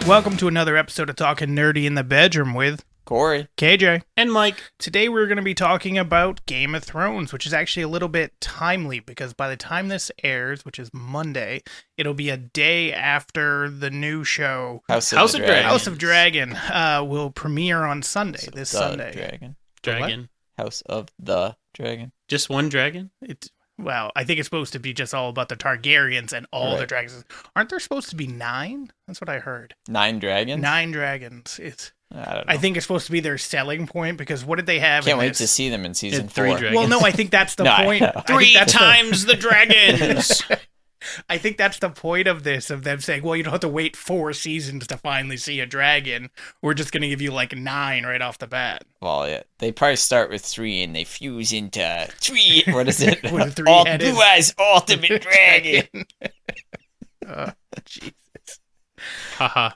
Welcome to another episode of Talking Nerdy in the Bedroom with Corey, KJ, and Mike. Today we're going to be talking about Game of Thrones, which is actually a little bit timely because by the time this airs, which is Monday, it'll be a day after the new show House of Dragon will premiere on Sunday, Sunday. Dragon. House of the Dragon. Just one dragon? Well, I think it's supposed to be just all about the Targaryens and all the dragons. Aren't there supposed to be 9? That's what I heard. 9 dragons? 9 dragons. I don't know. I think it's supposed to be their selling point because what did they have? Can't wait to see them in season 4. 3 dragons. Well, no, I think that's the point. 3 times the dragons. I think that's the point of this, of them saying, well, you don't have to wait 4 seasons to finally see a dragon. We're just going to give you like 9 right off the bat. Well, yeah. They probably start with 3 and they fuse into 3. What is it? With a All 3-headed Blue Eyes Ultimate Dragon. Jesus. Haha.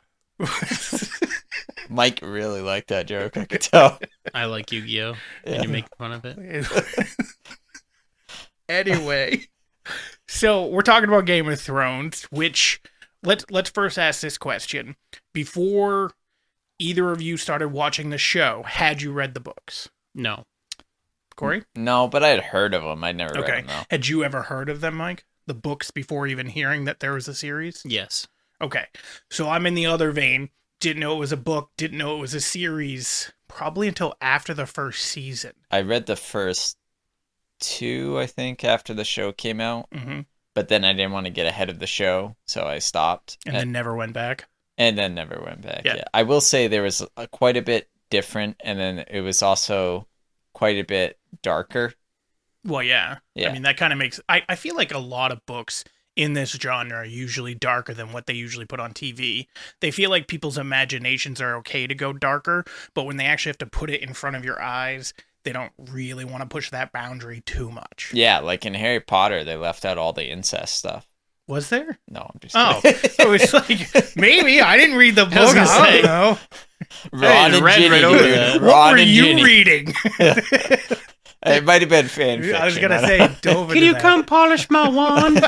Mike really liked that joke, I could tell. I like Yu-Gi-Oh! And you're making fun of it. Anyway, so we're talking about Game of Thrones, which let's first ask this question. Before either of you started watching the show, had you read the books? No. Corey? No, but I had heard of them. I'd never read them, though. Had you ever heard of them, Mike? The books before even hearing that there was a series? Yes. Okay. So I'm in the other vein. Didn't know it was a book. Didn't know it was a series. Probably until after the first season. I read the first 2, I think, after the show came out. Mm-hmm. But then I didn't want to get ahead of the show, so I stopped. And then never went back. And then never went back. Yeah. Yeah. I will say there was quite a bit different, and then it was also quite a bit darker. Well, yeah. Yeah. I mean, that kind of makes... I feel like a lot of books in this genre are usually darker than what they usually put on TV. They feel like people's imaginations are okay to go darker, but when they actually have to put it in front of your eyes, they don't really want to push that boundary too much. Yeah, like in Harry Potter, they left out all the incest stuff. Was there? No, I'm just kidding. Oh, it was like, maybe. I didn't read the book. I don't know. Ron and Ginny, right over dude. that. What were you reading? It might have been fan fiction. I was going to say, dove Can into you that. come polish my wand?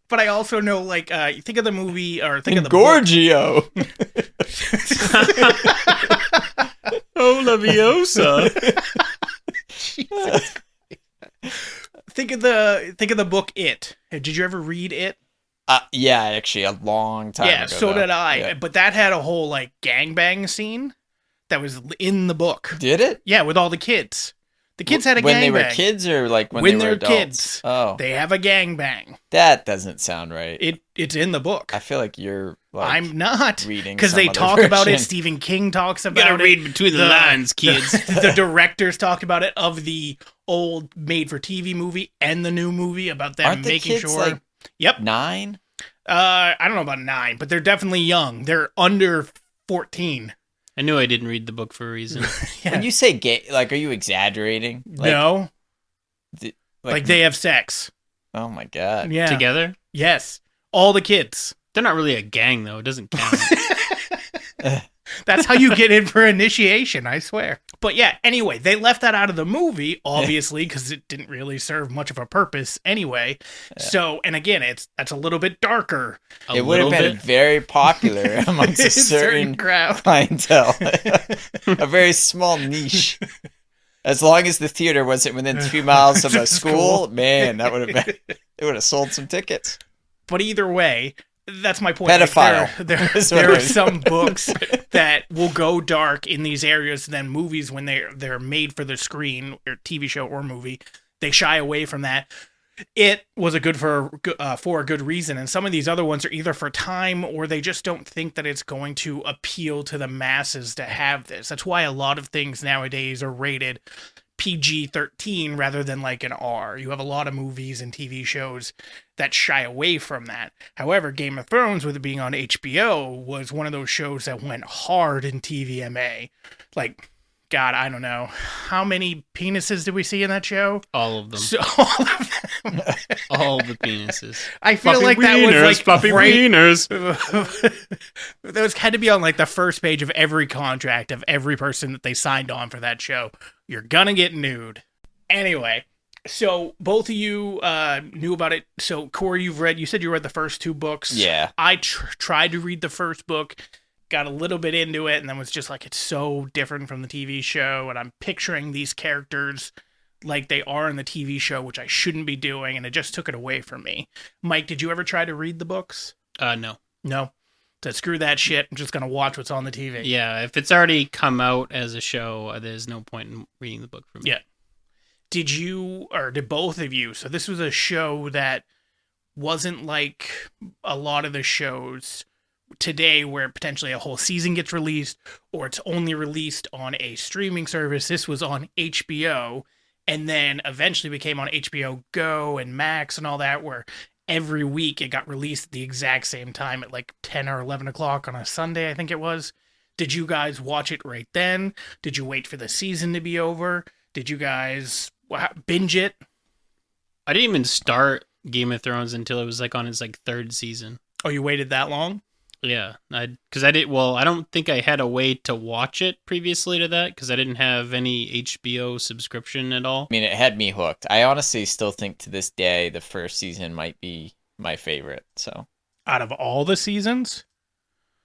But I also know, like, you think of the movie, or think of the book. Gorgio. Oh, Leviosa. Jesus. Think of the book It. Did you ever read It? Yeah, actually, a long time ago. Yeah, so though. did I. Yeah. But that had a whole, like, gangbang scene that was in the book. Did it? Yeah, with all the kids. The kids had a gangbang. When they were kids or like when they were they're adults? Kids. Oh. They have a gangbang. That doesn't sound right. It's in the book. I feel like you're like I'm not reading because some they other talk about it. version. Stephen King talks about Gotta it. read between the lines, kids. The directors talked about it of the old made-for-TV movie and the new movie about them Aren't the making kids, sure. like, Yep. 9? I don't know about 9, but they're definitely young. They're under 14. I knew I didn't read the book for a reason. Yeah. When you say gay, like, are you exaggerating? Like, No, like like they have sex. Oh my god. Yeah. Together? Yes. All the kids. They're not really a gang, though. It doesn't count. That's how you get in for initiation, I swear. But yeah, anyway, they left that out of the movie, obviously, because it didn't really serve much of a purpose anyway. Yeah. So, and again, that's a little bit darker. It would have been very popular amongst a certain crowd clientele. A very small niche. As long as the theater wasn't within 3 miles of a school, man, that would have been... It would have sold some tickets. But either way, that's my point. Pedophile. Like there are some books that will go dark in these areas, and then movies, when they're made for the screen, or TV show or movie, they shy away from that. It was a good for a good reason, and some of these other ones are either for time or they just don't think that it's going to appeal to the masses to have this. That's why a lot of things nowadays are rated PG-13 rather than like an R. You have a lot of movies and TV shows that shy away from that. However, Game of Thrones, with it being on HBO, was one of those shows that went hard in TVMA. Like, God, I don't know. How many penises did we see in that show? All of them. All of them. All the penises. I feel fluffy like that wieners, was like fluffy wieners. Those had to be on like the first page of every contract of every person that they signed on for that show. You're gonna get nude. Anyway, So both of you knew about it. So Corey, you said you read the first 2 books. Yeah. I tried to read the first book, got a little bit into it, and then was just like, it's so different from the TV show, and I'm picturing these characters like they are in the TV show, which I shouldn't be doing, and it just took it away from me. Mike, did you ever try to read the books? No. No. So screw that shit. I'm just gonna watch what's on the TV. Yeah, if it's already come out as a show, there's no point in reading the book for me. Yeah. Did you, or did both of you? So this was a show that wasn't like a lot of the shows today where potentially a whole season gets released or it's only released on a streaming service. This was on HBO and then eventually became on HBO Go and Max and all that, where every week it got released at the exact same time at like 10 or 11 o'clock on a Sunday, I think it was. Did you guys watch it right then? Did you wait for the season to be over? Did you guys binge it? I didn't even start Game of Thrones until it was like on its like 3rd season. Oh, you waited that long? Yeah, because I did. Well, I don't think I had a way to watch it previously to that because I didn't have any HBO subscription at all. I mean, it had me hooked. I honestly still think to this day the first season might be my favorite. So Out of all the seasons?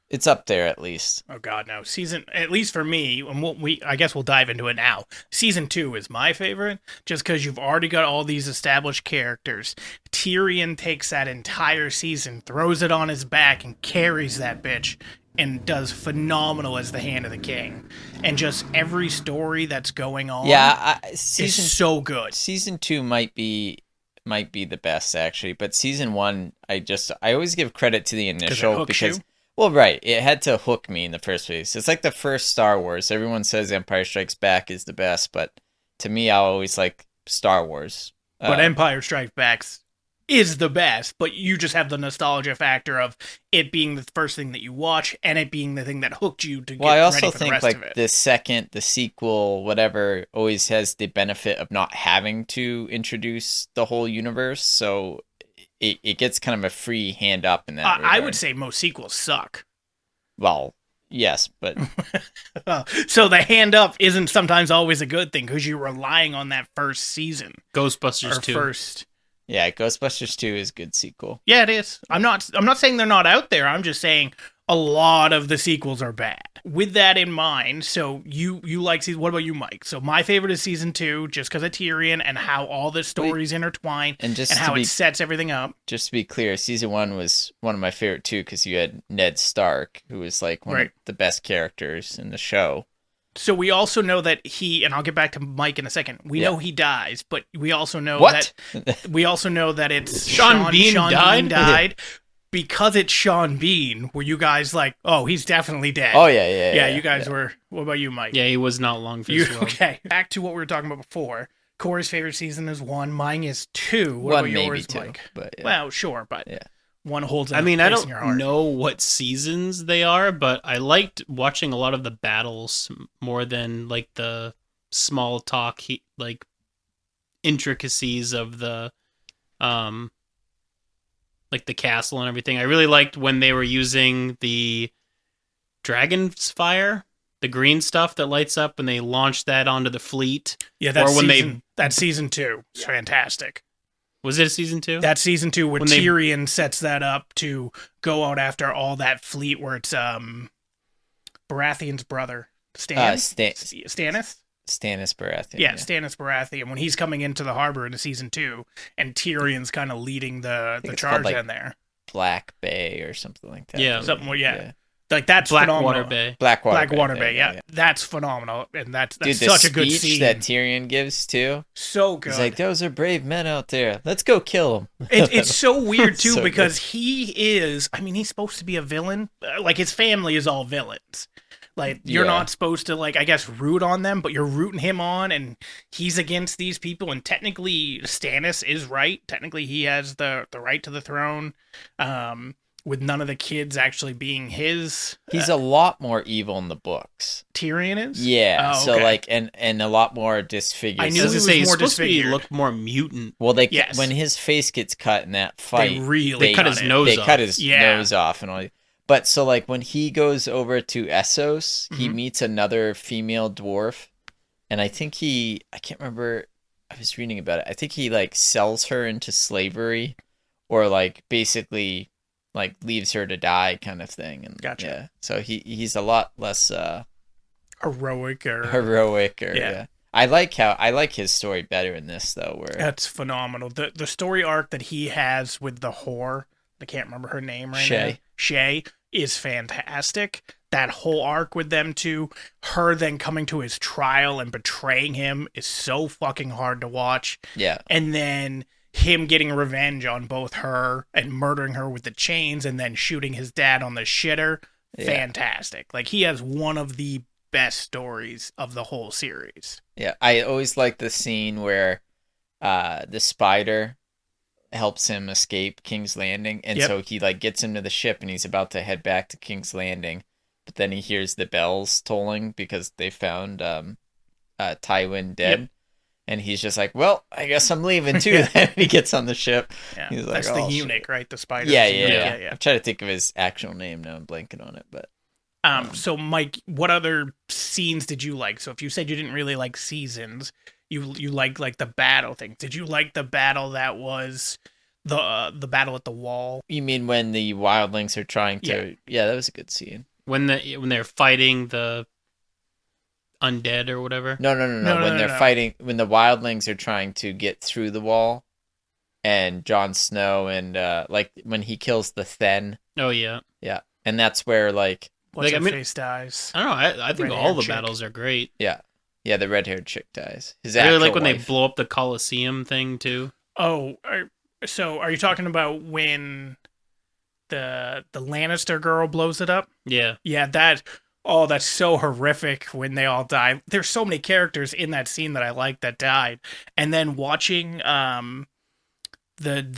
it's up there at least. Oh God, no. Season, at least for me, and I guess we'll dive into it now. Season 2 is my favorite, just because you've already got all these established characters. Tyrion takes that entire season, throws it on his back, and carries that bitch, and does phenomenal as the Hand of the King. And just every story that's going on, is so good. Season 2 might be the best actually, but season 1, I always give credit to the initial because. You? Well, right. It had to hook me in the first place. It's like the first Star Wars. Everyone says Empire Strikes Back is the best, but to me, I always like Star Wars. But Empire Strikes Back is the best, but you just have the nostalgia factor of it being the first thing that you watch and it being the thing that hooked you to get I also ready for the think rest like of it. the sequel, whatever, always has the benefit of not having to introduce the whole universe, so it gets kind of a free hand up in that regard. I would say most sequels suck. Well, yes, but So the hand up isn't sometimes always a good thing because you're relying on that first season. Ghostbusters Or 2. first. yeah, Ghostbusters 2 is a good sequel. Yeah, it is. I'm not saying they're not out there. I'm just saying a lot of the sequels are bad. With that in mind, so you like season. What about you, Mike? So my favorite is season 2, just because of Tyrion and how all the stories intertwine And how it sets everything up. Just to be clear, season 1 was one of my favorite too because you had Ned Stark, who was like one of the best characters in the show. So we also know that and I'll get back to Mike in a second. We know he dies, but we also know What? that it's Sean Bean died? died because it's Sean Bean. Were you guys like, oh, he's definitely dead? Oh yeah. You guys were. What about you, Mike? Yeah, he was not long for this world. Okay. Back to what we were talking about before. Corey's favorite season is 1. Mine is 2. What One, about maybe yours, 2, Mike? but yeah. Well, sure, but Yeah. one holds. I mean, I place in your don't heart. know what seasons they are, but I liked watching a lot of the battles more than like the small talk, like intricacies of the, like the castle and everything. I really liked when they were using the dragon's fire, the green stuff that lights up, and they launched that onto the fleet. Yeah, that's season 2. It's fantastic. Was it season 2? That's season 2 where When Tyrion sets that up to go out after all that fleet where it's Baratheon's brother. Stannis? Stannis Baratheon. Yeah, Stannis Baratheon. When he's coming into the harbor in season 2, and Tyrion's kind of leading the charge in there. Black Bay or something like that. Yeah. Something, like that's Blackwater phenomenal. Bay. Blackwater Bay, yeah. That's phenomenal, and that's Dude, such the a good speech scene. that Tyrion gives too. So good. He's like, "Those are brave men out there. Let's go kill them." It's so weird too So because he is. I mean, he's supposed to be a villain. Like his family is all villains. Like you're not supposed to like I guess root on them, but you're rooting him on, and he's against these people. And technically, Stannis is right. Technically, he has the right to the throne. With none of the kids actually being his. He's a lot more evil in the books. Tyrion is? Yeah. Oh, So okay. like and a lot more disfigured. I knew I was he gonna was say he's more supposed to disfigured. look more mutant. Well, Yes. when his face gets cut in that fight, They cut his nose they off. cut his Yeah. nose off and all. But so like when he goes over to Essos, he Mhm. meets another female dwarf, and I think I can't remember. I was reading about it. I think he like sells her into slavery, or like basically like leaves her to die, kind of thing. And Gotcha. Yeah, so he's a lot less heroic or yeah. I like his story better in this though. Where that's phenomenal. The story arc that he has with the whore, I can't remember her name right now. Shay is fantastic. That whole arc with them two, her then coming to his trial and betraying him is so fucking hard to watch. Yeah. And then him getting revenge on both her and murdering her with the chains and then shooting his dad on the shitter. Yeah. Fantastic. Like, he has one of the best stories of the whole series. Yeah, I always like the scene where the spider helps him escape King's Landing, and so he like gets him to the ship and he's about to head back to King's Landing, but then he hears the bells tolling because they found Tywin dead. And he's just like, well, I guess I'm leaving too. Then he gets on the ship. Yeah, he's that's like, the eunuch, right? The spider. Yeah. I'm trying to think of his actual name now. I'm blanking on it, but so Mike, what other scenes did you like? So if you said you didn't really like seasons, you like the battle thing. Did you like the battle that was the battle at the wall? You mean when the wildlings are trying to? Yeah, that was a good scene. When they're fighting the undead or whatever. No. When they're fighting, when the wildlings are trying to get through the wall, and Jon Snow and like when he kills the Thenn. Oh yeah. Yeah, and that's where like. What's her face dies. I don't know. I think all the battles are great. Yeah, the red-haired chick dies. I really like when they blow up the Colosseum thing too. Oh, so are you talking about when the Lannister girl blows it up? Yeah. Yeah, that's so horrific when they all die. There's so many characters in that scene that I like that died. And then watching the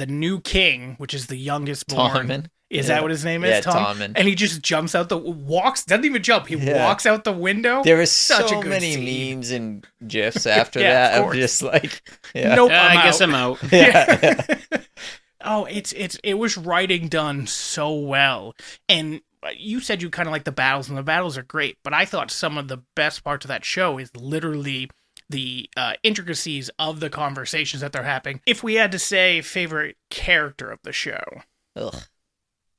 new king, which is the youngest born. Tommen. Is that what his name is? Yeah, Tom? Tommen. And he just jumps out doesn't even jump. He walks out the window. There was Such so a good many scene. memes and GIFs after that. I'm just like, nope, I guess I'm out. Oh, it was writing done so well. And you said you kind of like the battles, and the battles are great, but I thought some of the best parts of that show is literally the intricacies of the conversations that they're having. If we had to say favorite character of the show. Ugh.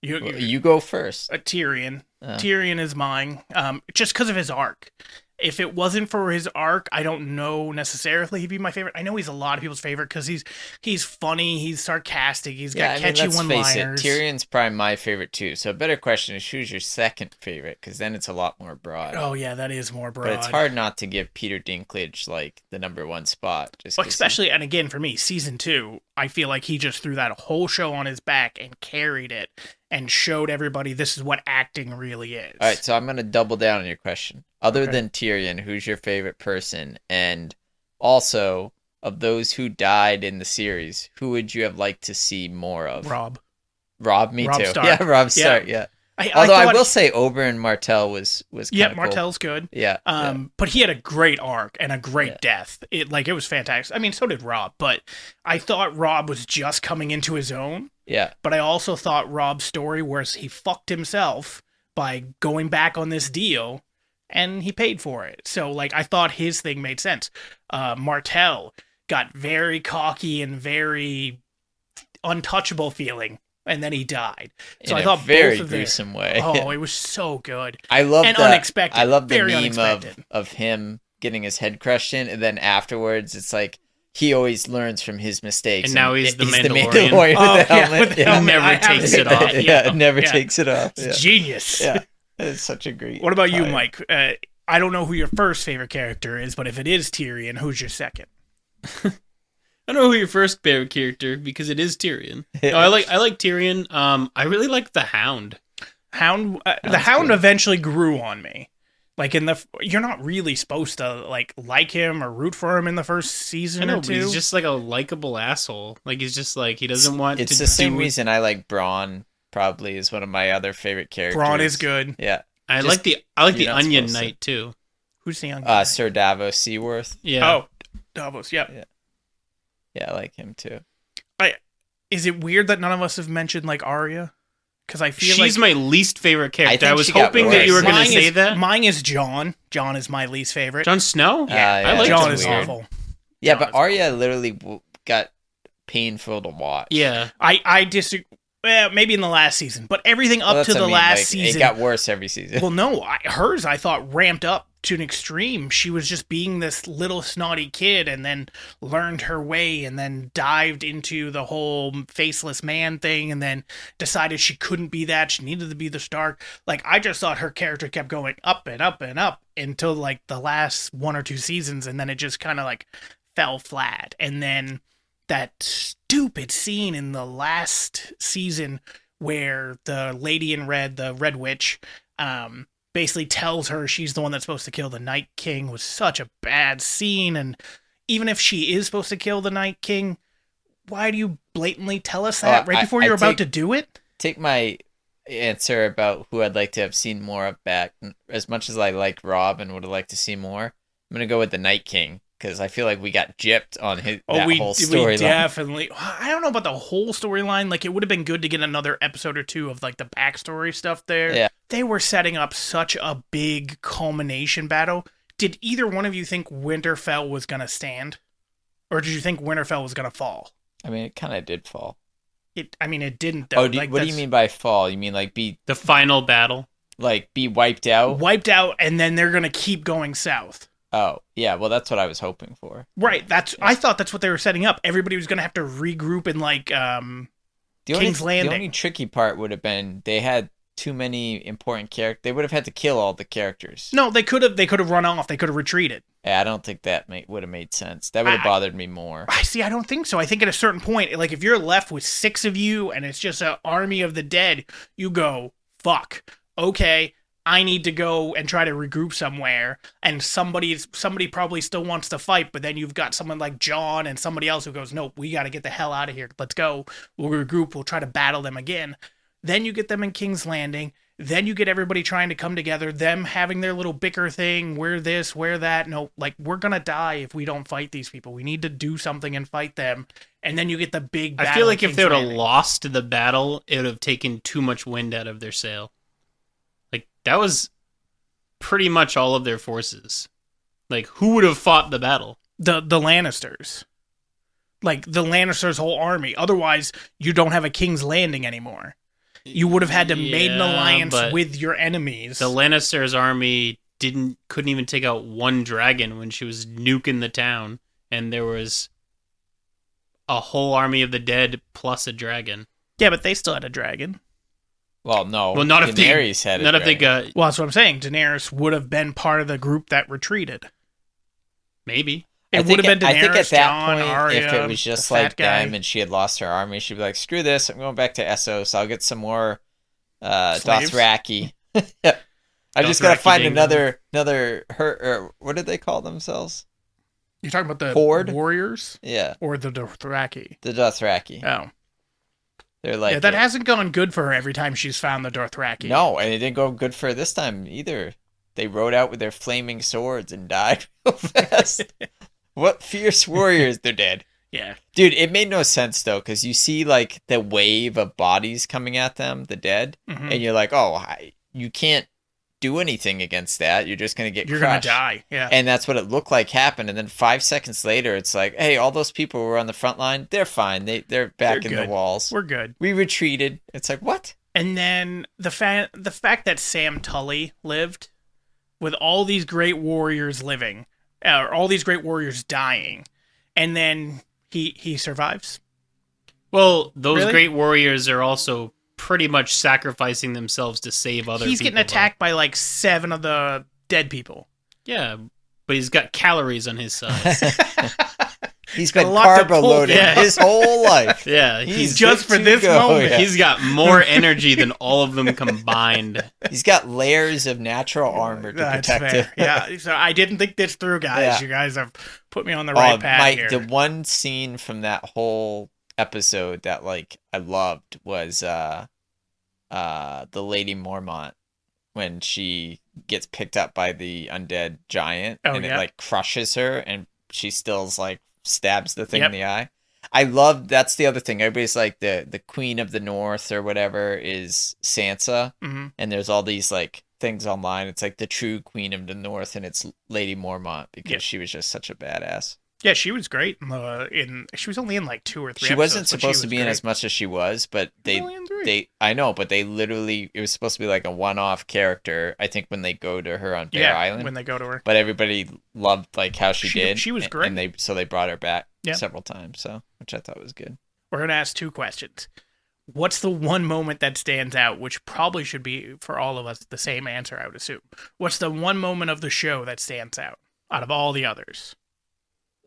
You go first. Tyrion. Tyrion is mine, just because of his arc. If it wasn't for his arc, I don't know necessarily he'd be my favorite. I know he's a lot of people's favorite because he's funny, he's sarcastic, he's got catchy one-liners. Tyrion's probably my favorite too. So a better question is, who's your second favorite? Because then it's a lot more broad. Oh yeah, that is more broad. But it's hard not to give Peter Dinklage like the number one spot. Especially, and again for me, season 2, I feel like he just threw that whole show on his back and carried it and showed everybody this is what acting really is. All right, so I'm going to double down on your question. Other than Tyrion, who's your favorite person? And also, of those who died in the series, who would you have liked to see more of? Robb, me Robb too. Stark. Yeah, Robb Stark, yeah. Although I will say Oberyn Martell was kind of Martell's good. Yeah. But he had a great arc and a great death. It was fantastic. I mean, so did Robb, but I thought Robb was just coming into his own. Yeah. But I also thought Robb's story was he fucked himself by going back on this deal and he paid for it. So like I thought his thing made sense. Martell got very cocky and very untouchable feeling. And then he died. So I thought very both of gruesome way. Oh, it was so good. I love unexpected. I love the very meme unexpected. of him getting his head crushed in, and then afterwards it's like he always learns from his mistakes. And now he's the Mandalorian. With the helmet. With the helmet. He never takes it off. Never takes it off. It's genius. Yeah, it's such a great. What about you, Mike? I don't know who your first favorite character is, but if it is Tyrion, who's your second? I don't know who your first favorite character because it is Tyrion. No, I like Tyrion. I really like the Hound. The Hound eventually grew on me. Like you're not really supposed to like him or root for him in the first season or two. He's just like a likable asshole. Like he's just like he doesn't want. It's the same reason I like Bronn. Probably is one of my other favorite characters. Bronn is good. Yeah, I like the Onion Knight too. Who's the Onion Knight? Sir Davos Seaworth. Yeah. Oh, Davos. Yeah. Yeah, I like him too. Is it weird that none of us have mentioned like Arya? Because I feel she's my least favorite character. I was hoping worse. that you were going to say that. Mine is Jon. Jon is my least favorite. Jon Snow? Yeah, I like Jon him. is awful. Yeah, Jon but is Arya cool. literally got painful to watch. Yeah. I disagree. Well, maybe in the last season, but everything Well, up that's to what I the mean. last Like, season. it got worse every season. Well, no, hers I thought ramped up to an extreme. She was just being this little snotty kid and then learned her way and then dived into the whole faceless man thing and then decided she couldn't be that. She needed to be the Stark. Like, I just thought her character kept going up and up and up until like the last 1 or 2 seasons, and then it just kind of like fell flat. And then that stupid scene in the last season where the lady in red, the Red Witch, basically tells her she's the one that's supposed to kill the Night King was such a bad scene. And even if she is supposed to kill the Night King, why do you blatantly tell us that right before you're about to do it? Take my answer about who I'd like to have seen more of back. As much as I like Rob and would have liked to see more, I'm going to go with the Night King. Because I feel like we got gypped on that whole storyline. We definitely. I don't know about the whole storyline. Like, it would have been good to get another episode or two of like the backstory stuff there. Yeah. They were setting up such a big culmination battle. Did either one of you think Winterfell was gonna stand, or did you think Winterfell was gonna fall? I mean, it kind of did fall. It didn't though. Oh, what do you mean by fall? You mean like be The final battle. like be wiped out? Wiped out, and then they're gonna keep going south. Oh, yeah. Well, that's what I was hoping for. Right. I thought that's what they were setting up. Everybody was gonna have to regroup in like King's Landing. The only tricky part would have been they had too many important characters. They would have had to kill all the characters. No, they could have run off. They could have retreated. Yeah, I don't think that would have made sense. That would have bothered me more. I see. I don't think so. I think at a certain point, like if you're left with 6 of you and it's just an army of the dead, you go, fuck. Okay, I need to go and try to regroup somewhere. And somebody probably still wants to fight, but then you've got someone like Jon and somebody else who goes, nope, we got to get the hell out of here. Let's go. We'll regroup. We'll try to battle them again. Then you get them in King's Landing. Then you get everybody trying to come together, them having their little bicker thing, we're this, we're that. No, like, we're going to die if we don't fight these people. We need to do something and fight them. And then you get the big battle. I feel like if King's they would have Landing. lost the battle, it would have taken too much wind out of their sail. Like, that was pretty much all of their forces. Like, who would have fought the battle? The Lannisters. Like, the Lannisters' whole army. Otherwise, you don't have a King's Landing anymore. You would have had to made an alliance with your enemies. The Lannisters' army couldn't even take out one dragon when she was nuking the town, and there was a whole army of the dead plus a dragon. Yeah, but they still had a dragon. Well, no. Well, not if Daenerys had a not if they dragon. got Well, that's what I'm saying. Daenerys would have been part of the group that retreated. maybe. It would have been Daenerys, I think at that Jon, point, Arya, if it was just the fat like guy. them and she had lost her army, she'd be like, screw this, I'm going back to Essos. I'll get some more Dothraki. I just got to Dothraki find Dingdom. another her, what did they call themselves? You're talking about the Horde? warriors? Yeah, Or the Dothraki? the Dothraki. Oh. They're like, Yeah, that hasn't gone good for her every time she's found the Dothraki. no, and it didn't go good for her this time either. They rode out with their flaming swords and died real fast. What fierce warriors! They're dead. Yeah. Dude, it made no sense though, because you see like the wave of bodies coming at them, the dead, Mhm. and you're like, oh, you can't do anything against that. You're just gonna get You're going crushed. to die. Yeah. And that's what it looked like happened. And then 5 seconds later, it's like, hey, all those people who were on the front line, they're fine. They're back They're in good. the walls. We're good. We retreated. It's like, what? And then the fact that Sam Tully lived with all these great warriors living, or all these great warriors dying, and then he survives. Well, those Really? great warriors are also pretty much sacrificing themselves to save other people. He's getting attacked by like 7 of the dead people. Yeah, but he's got calories on his side. He's got been a lot to carbo pull. loaded Yeah. his whole life. Yeah, He's just good for to this go, moment. yeah. he's got more energy than all of them combined. He's got layers of natural armor to That's protect fair. him. Yeah, so I didn't think this through, guys. Yeah. You guys have put me on the right path here. The one scene from that whole episode that like I loved was the Lady Mormont when she gets picked up by the undead giant Oh, and yeah. it like crushes her and she still's like stabs the thing Yep. in the eye. I love that's the other thing. Everybody's like the Queen of the North or whatever is Sansa, Mhm. and there's all these like things online. It's like the true Queen of the North, and it's Lady Mormont because Yeah. she was just such a badass. Yeah, she was great she was only in like 2 or 3 She episodes, wasn't but supposed to be in great. as much as she was, but She was only in 3. I know, but they literally, it was supposed to be like a one-off character, I think, when they go to her on Bear Island. When they go to her. But everybody loved like how she did. She was great. And they brought her back Yeah. several times, so which I thought was good. We're going to ask 2 questions. What's the one moment that stands out, which probably should be, for all of us, the same answer, I would assume. What's the one moment of the show that stands out of all the others?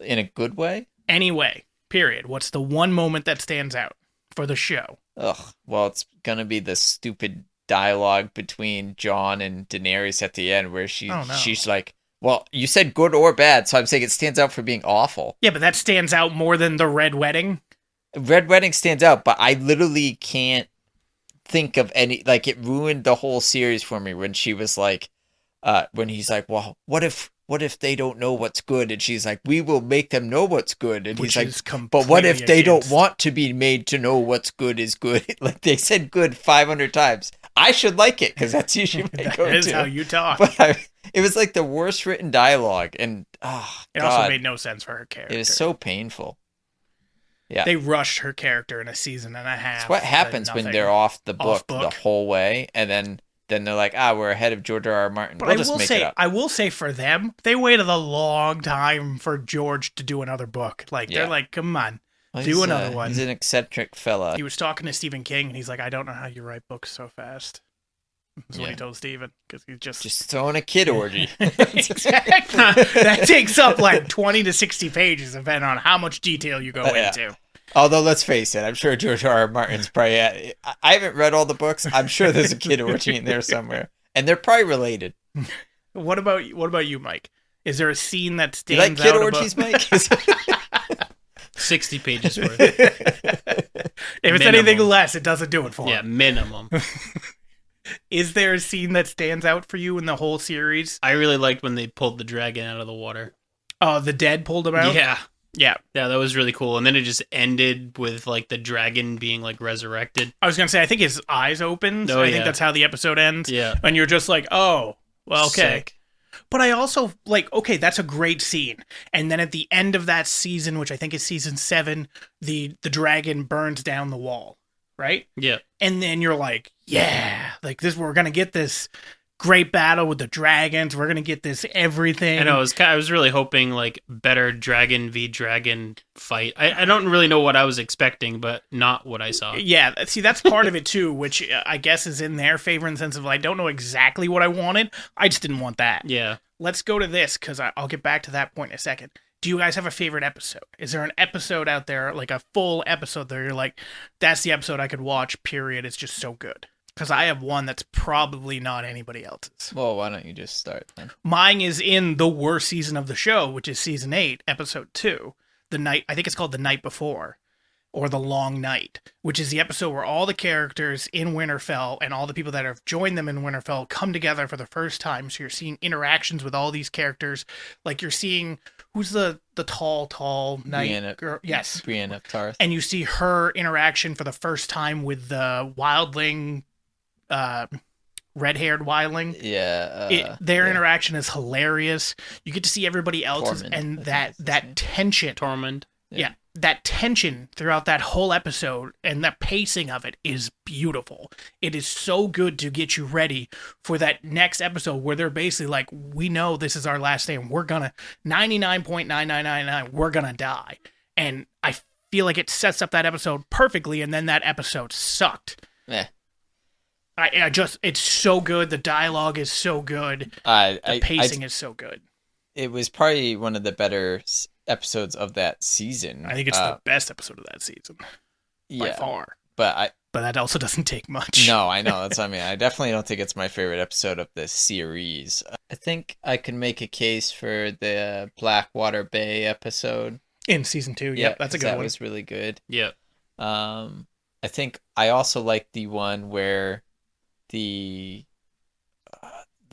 In a good way? Anyway, period. What's the one moment that stands out for the show? Ugh. Well, it's going to be the stupid dialogue between Jon and Daenerys at the end where she's like, well, you said good or bad, so I'm saying it stands out for being awful. Yeah, but that stands out more than the Red Wedding. Red Wedding stands out, but I literally can't think of any, like, it ruined the whole series for me when she was like, when he's like, well, what if they don't know what's good? And she's like, we will make them know what's good. And Which he's like, but what if they don't want to be made to know what's good is good? Like, they said good 500 times. I should like it, because that's usually my go-to. That is how you talk. But it was like the worst written dialogue, and it also made no sense for her character. It was so painful. Yeah, they rushed her character in a season and a half. It's what happens when they're off the book the whole way, and then they're like, we're ahead of George R.R. Martin. But we'll just make it up. I will say for them, they waited a long time for George to do another book. Like, they're like, come on, do another one. He's an eccentric fella. He was talking to Stephen King, and he's like, I don't know how you write books so fast. That's what he told Stephen, because he's just throwing a kid orgy. Exactly. That takes up like 20 to 60 pages, depending on how much detail you go into. Although, let's face it, I'm sure George R.R. Martin's probably I haven't read all the books. I'm sure there's a kid orgy in there somewhere, and they're probably related. What about you, Mike? Is there a scene that stands out? You like kid orgies, Mike? 60 pages worth. If it's anything less, it doesn't do it for him. Minimum. Is there a scene that stands out for you in the whole series? I really liked when they pulled the dragon out of the water. Oh, the dead pulled him out? Yeah. Yeah, that was really cool. And then it just ended with like the dragon being like resurrected. I was gonna say, I think his eyes opened. I think that's how the episode ends. Yeah, and you're just like, oh, well, okay. Sick. But I also like, okay, that's a great scene. And then at the end of that season, which I think is season 7, the dragon burns down the wall, right? Yeah. And then you're like, yeah, like this, we're gonna get this great battle with the dragons. We're gonna get this everything. I know. I was really hoping like better dragon v dragon fight. I don't really know what I was expecting, but not what I saw. Yeah, see, that's part of it too, which I guess is in their favor in the sense of I don't know exactly what I wanted. I just didn't want that. Yeah. Let's go to this because I'll get back to that point in a second. Do you guys have a favorite episode? Is there an episode out there, like a full episode that you're like, that's the episode I could watch, period. It's just so good. Because I have one that's probably not anybody else's. Well, why don't you just start then? Mine is in the worst season of the show, which is season 8, episode 2. I think it's called The Night Before, or The Long Night, which is the episode where all the characters in Winterfell and all the people that have joined them in Winterfell come together for the first time. So you're seeing interactions with all these characters. Like you're seeing, who's the tall knight girl? Yes. Brienne of Tarth. And you see her interaction for the first time with the wildling, red-haired wildling. Yeah. Their interaction is hilarious. You get to see everybody else's, and that tension. Tormund. Yeah, that tension throughout that whole episode and the pacing of it is beautiful. It is so good to get you ready for that next episode where they're basically like, we know this is our last day and we're gonna 99.9999, we're gonna die. And I feel like it sets up that episode perfectly, and then that episode sucked. Yeah. It's so good. The dialogue is so good. The pacing is so good. It was probably one of the better episodes of that season. I think it's the best episode of that season. By far. But that also doesn't take much. No, I know. That's what I mean. I definitely don't think it's my favorite episode of this series. I think I can make a case for the Blackwater Bay episode. In season 2, yep, that's a good one. That was really good. Yep. I think I also like the one where the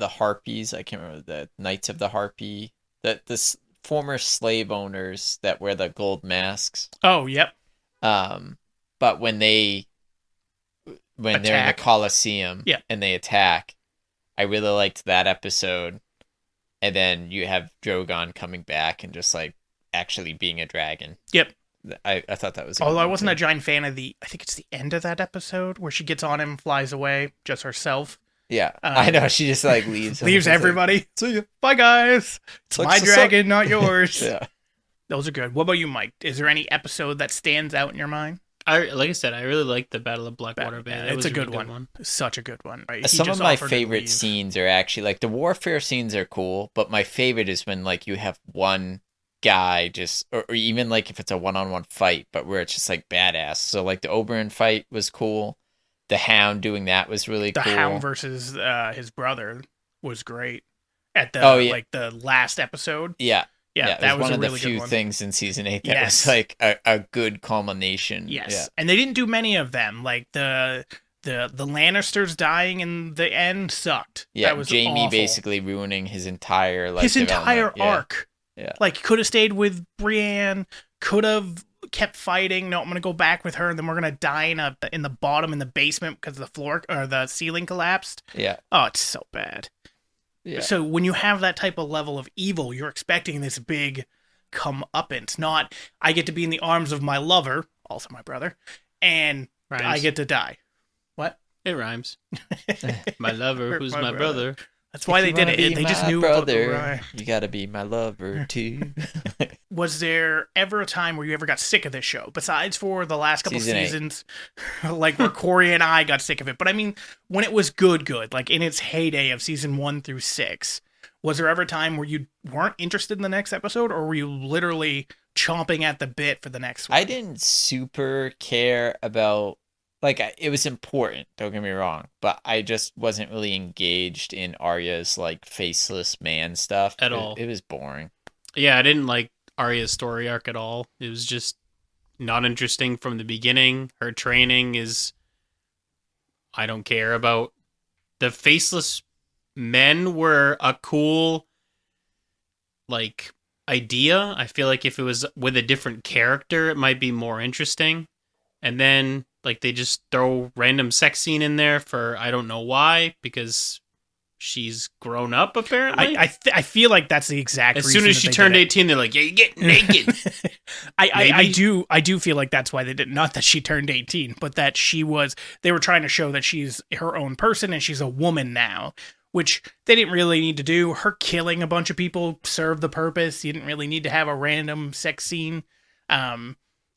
Harpies, I can't remember, the Knights of the Harpy, the former slave owners that wear the gold masks. Oh, yep. But when they're in the Colosseum and they attack, I really liked that episode. And then you have Drogon coming back and just like actually being a dragon. Yep. I thought that was a good Although I one, wasn't too. a giant fan of I think it's the end of that episode where she gets on him, flies away, just herself. Yeah, I know. She just like leaves. Leaves everybody. See ya. Bye, guys. It's Looks my the dragon, not yours. Yeah. Those are good. What about you, Mike? Is there any episode that stands out in your mind? Like I said, I really like the Battle of Blackwater Bay. That It's was a good really one. Such a good one. Right? He Some of just my offered to favorite leave. scenes are actually like the warfare scenes are cool, but my favorite is when like you have one guy just, or even like if it's a one-on-one fight, but where it's just like badass. So like the Oberyn fight was cool. The Hound doing that was really The cool. Hound versus his brother was great at the like the last episode. Yeah. Yeah, that was one a of really the good few one. things in season 8 that Yes. was like a good culmination. Yes, Yeah. and they didn't do many of them. Like the Lannisters dying in the end sucked. Yeah, that was Jaime awful. basically ruining his entire his entire development. Yeah. arc. Yeah. Like could have stayed with Brienne, could have kept fighting. No, I'm gonna go back with her, and then we're gonna die in the bottom in the basement because the floor or the ceiling collapsed. Yeah. Oh, it's so bad. Yeah. So when you have that type of level of evil, you're expecting this big comeuppance. Not I get to be in the arms of my lover, also my brother, and Rhymes. I get to die. What? It rhymes. My lover, who's My my brother. That's why If they you did wanna it. be They just my knew brother. Right. You gotta be my lover too. Was there ever a time where you ever got sick of this show? Besides for the last couple Season 8. seasons, like where Corey and I got sick of it. But I mean, when it was good, like in its heyday of season 1 through 6, was there ever a time where you weren't interested in the next episode, or were you literally chomping at the bit for the next one? I didn't super care about like it was important, don't get me wrong, but I just wasn't really engaged in Arya's like faceless man stuff At all. It was boring. Yeah, I didn't like Arya's story arc at all. It was just not interesting from the beginning. Her training is I don't care about. The faceless men were a cool like idea. I feel like if it was with a different character, it might be more interesting. And then like they just throw random sex scene in there for I don't know why, because she's grown up apparently. I feel like that's the exact As reason soon as that she they turned did it. 18, they're like, yeah, you get naked. I do feel like that's why they did, not that she turned 18, but that they were trying to show that she's her own person and she's a woman now, which they didn't really need to do. Her killing a bunch of people served the purpose. You didn't really need to have a random sex scene.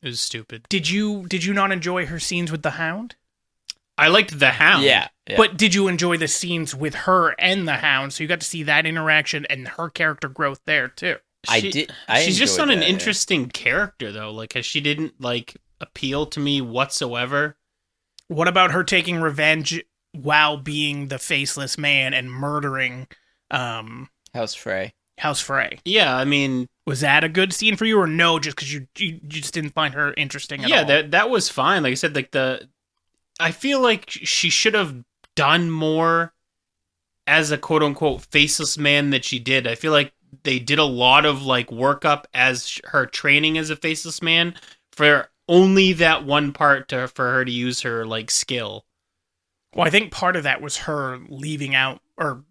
It was stupid. Did you not enjoy her scenes with the Hound? I liked the Hound. Yeah. But did you enjoy the scenes with her and the Hound? So you got to see that interaction and her character growth there too. She's just not an interesting character though. Like she didn't like appeal to me whatsoever. What about her taking revenge while being the faceless man and murdering House Frey. House Frey? Yeah, I mean, Was that a good scene for you, or no? Just because you just didn't find her interesting at all? yeah, that was fine. Like I said, like I feel like she should have done more as a quote unquote faceless man that she did. I feel like they did a lot of like workup as her training as a faceless man for only that one part for her to use her like skill. Well, I think part of that was her leaving out or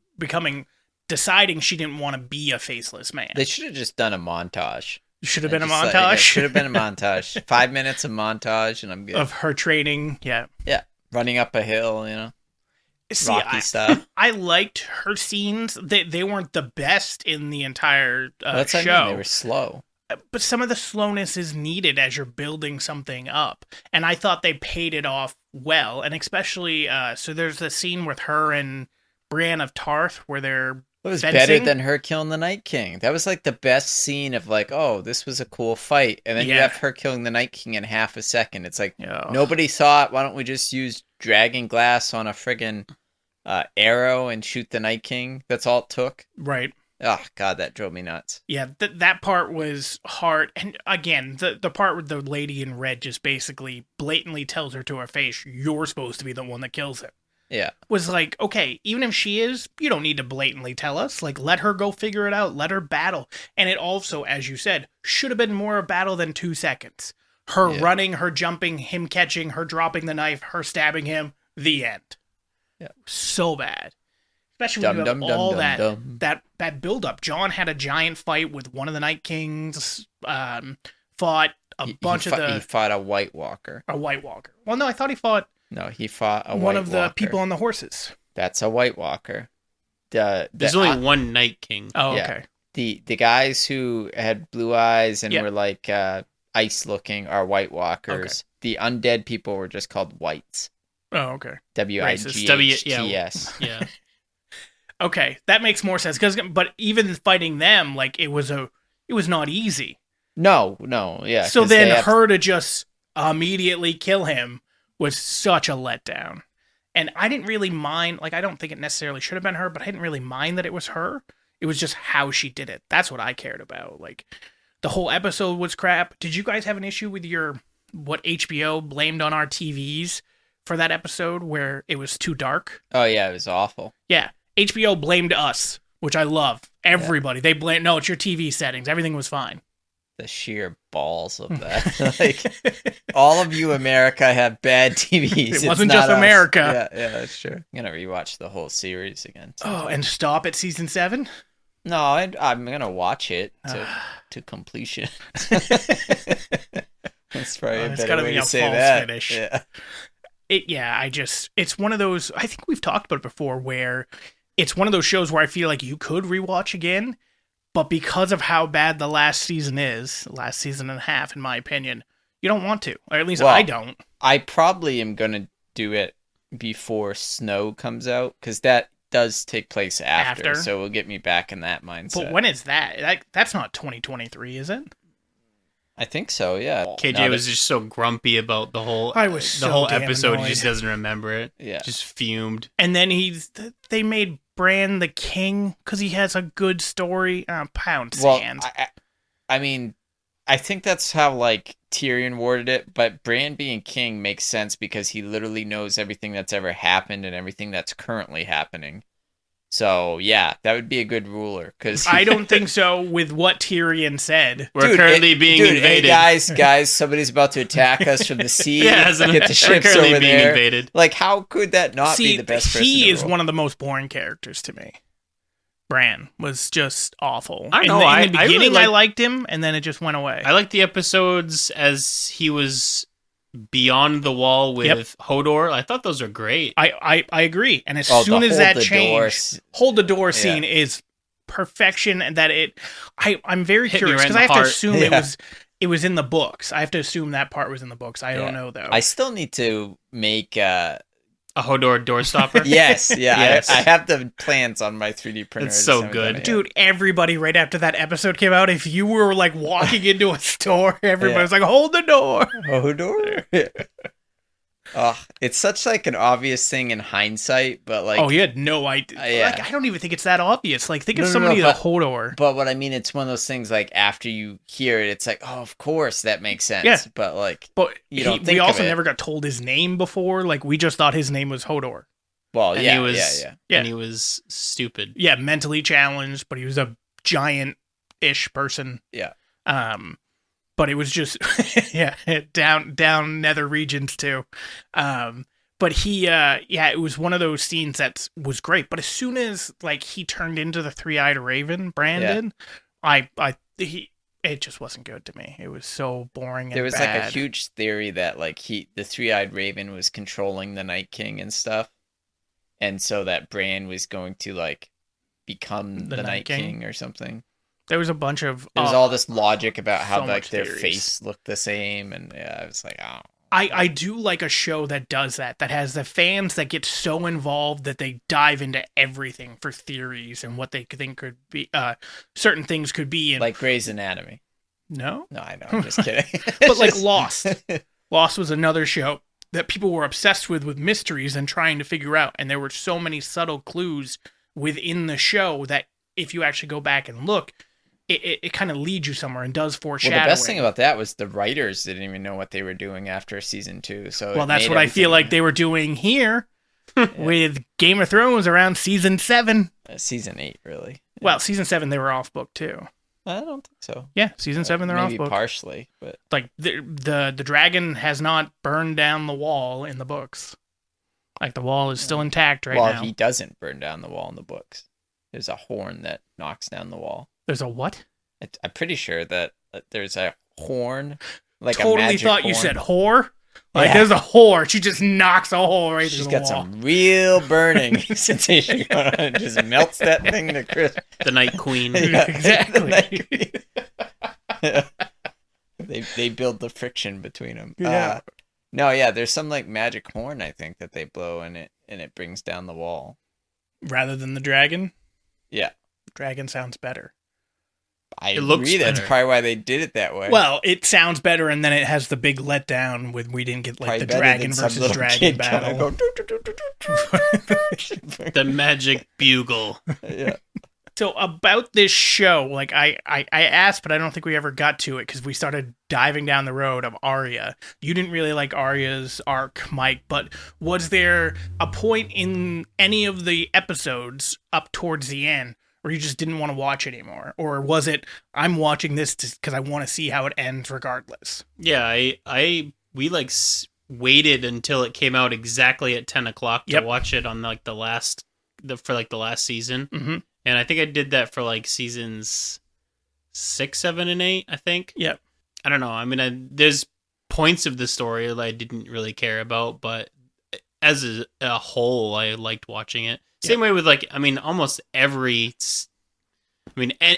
deciding she didn't want to be a faceless man. They should have just done a montage. Should have been a Just montage. should have been a montage. 5 minutes of montage, and I'm good. of her training. Yeah. Yeah, running up a hill, See, Rocky style. I liked her scenes. They weren't the best in the entire That's show. what I mean. They were slow. But some of the slowness is needed as you're building something up. And I thought they paid it off well. And especially, so there's the scene with her and Brienne of Tarth where they're It was fencing. better than her killing the Night King. That was like the best scene of like, oh, this was a cool fight. And then you Yeah. have her killing the Night King in half a second. It's like, Yeah. nobody saw it. Why don't we just use dragon glass on a friggin' arrow and shoot the Night King? That's all it took. Right. Oh, God, that drove me nuts. Yeah, that part was hard. And again, the part with the lady in red just basically blatantly tells her to her face, you're supposed to be the one that kills him. Yeah. Was like, okay, even if she is, you don't need to blatantly tell us. Like, let her go figure it out. Let her battle. And it also, as you said, should have been more a battle than 2 seconds. Her Yeah. running, her jumping, him catching, her dropping the knife, her stabbing him, the end. Yeah. So bad. Especially when you have all dum. that build up. Jon had a giant fight with one of the Night Kings. Fought a bunch of the. He fought a White Walker. A White Walker. Well, no, I thought he fought. No, he fought a one White of the Walker. people on the horses. That's a White Walker. There's only one Night King. Oh, okay. The guys who had blue eyes and were like ice looking are White Walkers. Okay. The undead people were just called Whites. Oh, okay. WIGHTS. Yeah. Okay, that makes more sense. But even fighting them, like it was not easy. No, yeah. So then her to just immediately kill him was such a letdown. And I didn't really mind, like I don't think it necessarily should have been her, but I didn't really mind that it was her. It was just how she did it. That's what I cared about. Like the whole episode was crap. Did you guys have an issue with what HBO blamed on our TVs for that episode where it was too dark? Oh yeah, it was awful. Yeah. HBO blamed us, which I love. Everybody. They blame, no, it's your TV settings. Everything was fine. The sheer balls of that. Like, all of you America have bad TVs. It wasn't just America. Yeah, that's true. I'm going to rewatch the whole series again. Oh, and stop at season 7? No, I'm going to watch it to completion. That's probably a better way to say that. Finish. Yeah. It's one of those, I think we've talked about it before, where it's one of those shows where I feel like you could rewatch again, but because of how bad the last season and a half, in my opinion, you don't want to. Or at least I don't. I probably am going to do it before Snow comes out, because that does take place after, so it'll get me back in that mindset. But when is that? That's not 2023, is it? I think so, yeah. KJ was just so grumpy about the whole episode. Annoyed. He just doesn't remember it. Yeah. Just fumed. And then they made Bran the king because he has a good story. Pound sand. I mean, I think that's how like Tyrion worded it, but Bran being king makes sense because he literally knows everything that's ever happened and everything that's currently happening. So, yeah, that would be a good ruler. Cause I don't think so with what Tyrion said. We're currently being invaded. Hey guys, somebody's about to attack us from the sea. Get the ships over being there. Invaded. Like, how could that not be the best person? He is one of the most boring characters to me. Bran was just awful. I know. In the beginning, I liked him, and then it just went away. I liked the episodes as he was beyond the wall with Hodor. I thought those are great. I agree. And as soon as that changed, hold the door scene is perfection. And that I'm very curious because I have to assume it was in the books. I have to assume that part was in the books. I don't know though. I still need to make a Hodor door stopper. Yes. I have the plans on my 3D printer. It's so good. Dude, everybody right after that episode came out, if you were like walking into a store, everybody was like, hold the door. Hodor? It's such like an obvious thing in hindsight, but like... Oh, you had no idea. Like, I don't even think it's that obvious. Like, think of somebody but Hodor. But what I mean, it's one of those things like after you hear it, it's like, oh, of course, that makes sense. Yeah. But like, you don't think we also of it. never got told his name before. Like, we just thought his name was Hodor. Well, and he was stupid. Yeah, mentally challenged, but he was a giant-ish person. Yeah. But it was just, down nether regions too. But it was one of those scenes that was great. But as soon as like he turned into the three-eyed raven, Brandon, it just wasn't good to me. It was so boring and there was bad. like a huge theory that like the three-eyed raven was controlling the Night King and stuff. And so that Bran was going to like become the Night King or something. There was a bunch of... There was all this logic about how like their face looked the same, and I was like, oh. I do like a show that does that has the fans that get so involved that they dive into everything for theories and what they think could be, certain things could be. And, like Grey's Anatomy. No? No, I know, I'm just kidding. But like Lost. Lost was another show that people were obsessed with mysteries and trying to figure out, and there were so many subtle clues within the show that if you actually go back and look... It kind of leads you somewhere and does foreshadowing. Well, the best thing about that was the writers didn't even know what they were doing after season 2. So that's what I feel like they were doing here with Game of Thrones around season 7. Season 8, really. Well, season 7 they were off book too. I don't think so. Yeah, season 7 they're off book. Maybe partially, but like the dragon has not burned down the wall in the books. Like the wall is still intact right well, now. he doesn't burn down the wall in the books. There's a horn that knocks down the wall. There's a what? I'm pretty sure that there's a horn, like totally a magic thought horn. you said whore. Like Yeah. There's a whore. She just knocks a hole right She's through the got wall. some real burning sensation going on. It just melts that thing to crisp. The Night Queen. Yeah, Exactly. the night- they build the friction between them. Yeah. No, yeah, there's some like magic horn I think that they blow and it brings down the wall. Rather than the dragon. Yeah. Dragon sounds better. I It looks agree. That's better. probably why they did it that way. Well, it sounds better, and then it has the big letdown with we didn't get like Probably the better dragon than some versus little dragon kid trying to battle. go, "Doo, doo, doo, doo, doo, doo." The magic bugle. Yeah. So about this show, like I asked, but I don't think we ever got to it because we started diving down the road of Arya. You didn't really like Arya's arc, Mike, but was there a point in any of the episodes up towards the end where you just didn't want to watch anymore? Or was it, I'm watching this because I want to see how it ends regardless? Yeah, we like waited until it came out exactly at 10 o'clock to Yep. watch it on like the last season. Mm-hmm. And I think I did that for like seasons 6, 7, and 8, I think. Yep. I don't know. I mean, there's points of the story that I didn't really care about, but as a whole, I liked watching it. Same way with like, I mean, almost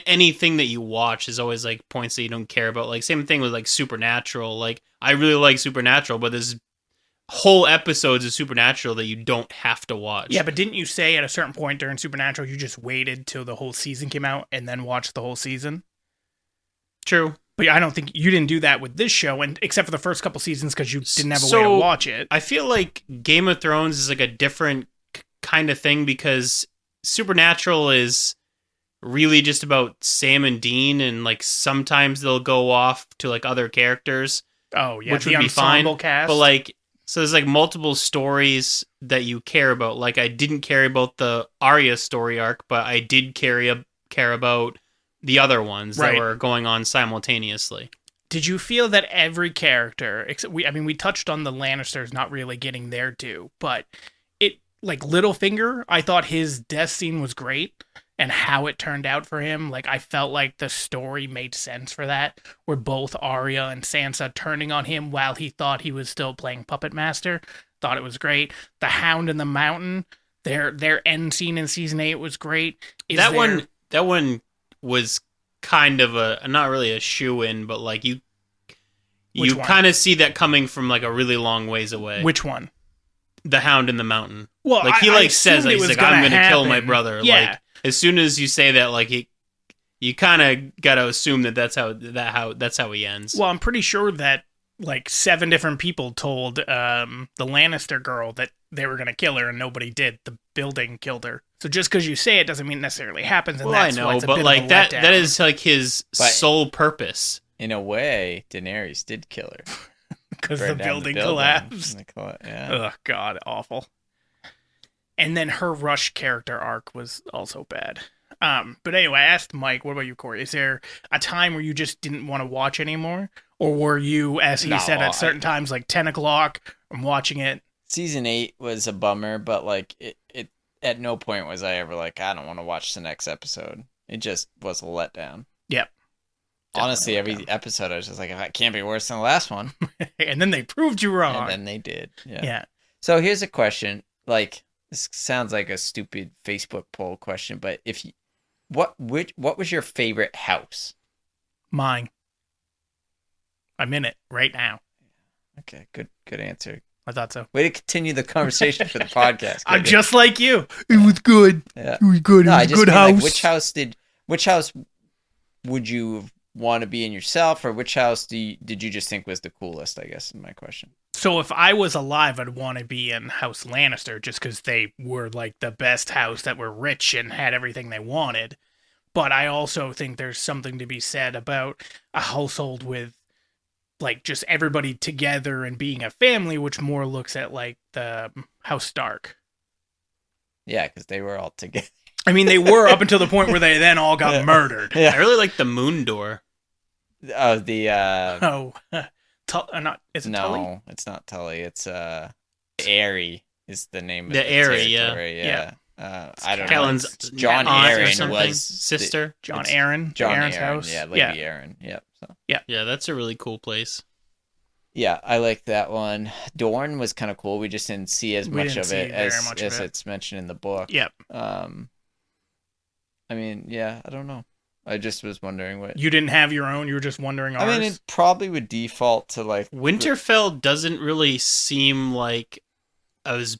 anything that you watch is always like points that you don't care about. Like same thing with like Supernatural. Like I really like Supernatural, but there's whole episodes of Supernatural that you don't have to watch. Yeah, but didn't you say at a certain point during Supernatural you just waited till the whole season came out and then watched the whole season? True. But I don't think you didn't do that with this show, and except for the first couple seasons because you didn't have a way to watch it. I feel like Game of Thrones is like a different kind of thing because Supernatural is really just about Sam and Dean, and like sometimes they'll go off to like other characters. Oh yeah, which the would be fine. ensemble cast. But like, so there's like multiple stories that you care about. Like I didn't care about the Arya story arc, but I did care about the other ones that were going on simultaneously. Did you feel that every character, except we touched on the Lannisters not really getting their due, but like Littlefinger, I thought his death scene was great and how it turned out for him. Like I felt like the story made sense for that, where both Arya and Sansa turning on him while he thought he was still playing Puppet Master. Thought it was great. The Hound in the Mountain, their end scene in season 8 was great. That one was kind of a not really a shoe-in, but like you kind of see that coming from like a really long ways away. Which one? The Hound in the Mountain. Well, like he I like says assumed it he's was like I'm gonna gonna kill my happen. brother. Yeah. Like as soon as you say that, like you kind of got to assume that's how he ends. Well, I'm pretty sure that like 7 different people told the Lannister girl that they were gonna kill her, and nobody did. The building killed her. So just because you say it doesn't mean it necessarily happens. And well, I that's why know, it's a but bit like of a that letdown. is like his sole purpose. In a way, Daenerys did kill her. because the Burned down building collapsed. Yeah. Oh God, awful. And then her Rush character arc was also bad. But anyway, I asked Mike, what about you, Corey? Is there a time where you just didn't want to watch anymore? Or were you, as he said, at certain times, like 10 o'clock, I'm watching it? Season 8 was a bummer, but like it at no point was I ever like, I don't want to watch the next episode. It just was a letdown. Yep. Honestly, every episode I was just like, it can't be worse than the last one. And then they proved you wrong. And then they did. Yeah. So here's a question. Like, this sounds like a stupid Facebook poll question, but if you, what was your favorite house? Mine. I'm in it right now. Okay, good answer. I thought so. Way to continue the conversation for the podcast. I'm just like you. It was good. Yeah. It was good. No, It was I a just good mean, house. like, which house would you want to be in yourself, or which house did you just think was the coolest, I guess is my question. So if I was alive, I'd want to be in House Lannister just because they were like the best house that were rich and had everything they wanted. But I also think there's something to be said about a household with like just everybody together and being a family, which more looks at like the House Stark. Yeah, because they were all together. I mean, they were up until the point where they then all got murdered. I really like the Moon Door. Oh, the Oh, not is it Tully? no, it's not Tully. It's Airy is the name of The Arya, territory. Yeah. I don't Kellen's know. It's John aunt or Aaron something? was sister. John it's Aaron, John Aaron's Aaron, house. yeah, Lady Aaron. Yep. So. Yeah, that's a really cool place. Yeah, I like that one. Dorne was kind of cool. We just didn't see as much of it as it's mentioned in the book. Yep. I mean, yeah, I don't know. I just was wondering what. You didn't have your own. You were just wondering ours. I mean, it probably would default to like Winterfell doesn't really seem like as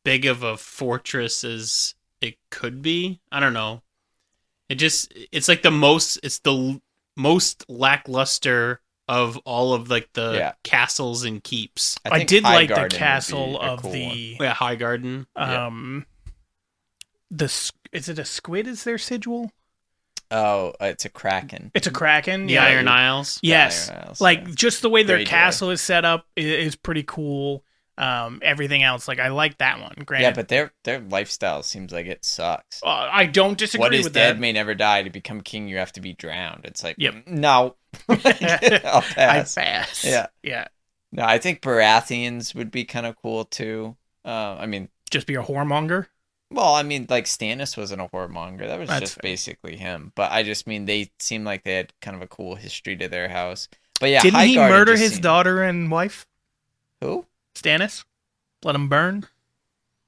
big of a fortress as it could be. I don't know. It's like the most lackluster of all of like the castles and keeps. I did like the Highgarden castle would be a of cool the Yeah, Highgarden. is it a squid? Is their sigil? Oh, it's a kraken. It's a kraken. The Iron Isles. Yes, Iron Isles, like yeah. just the way their Greyjoy. castle is set up is pretty cool. Everything else, like I like that one. Granted, Yeah, but their lifestyle seems like it sucks. I don't disagree What is with dead that. may never die. To become king, you have to be drowned. It's like, Yep. No. I'll pass. I pass. Yeah. Yeah. No, I think Baratheons would be kind of cool too. I mean, Just be a whoremonger. well, I mean, like Stannis wasn't a whoremonger. That was That's just fair. basically him. But I just mean they seem like they had kind of a cool history to their house. But yeah, Didn't he Highgarden murder just his seemed- daughter and wife? Who? Stannis? Let him burn?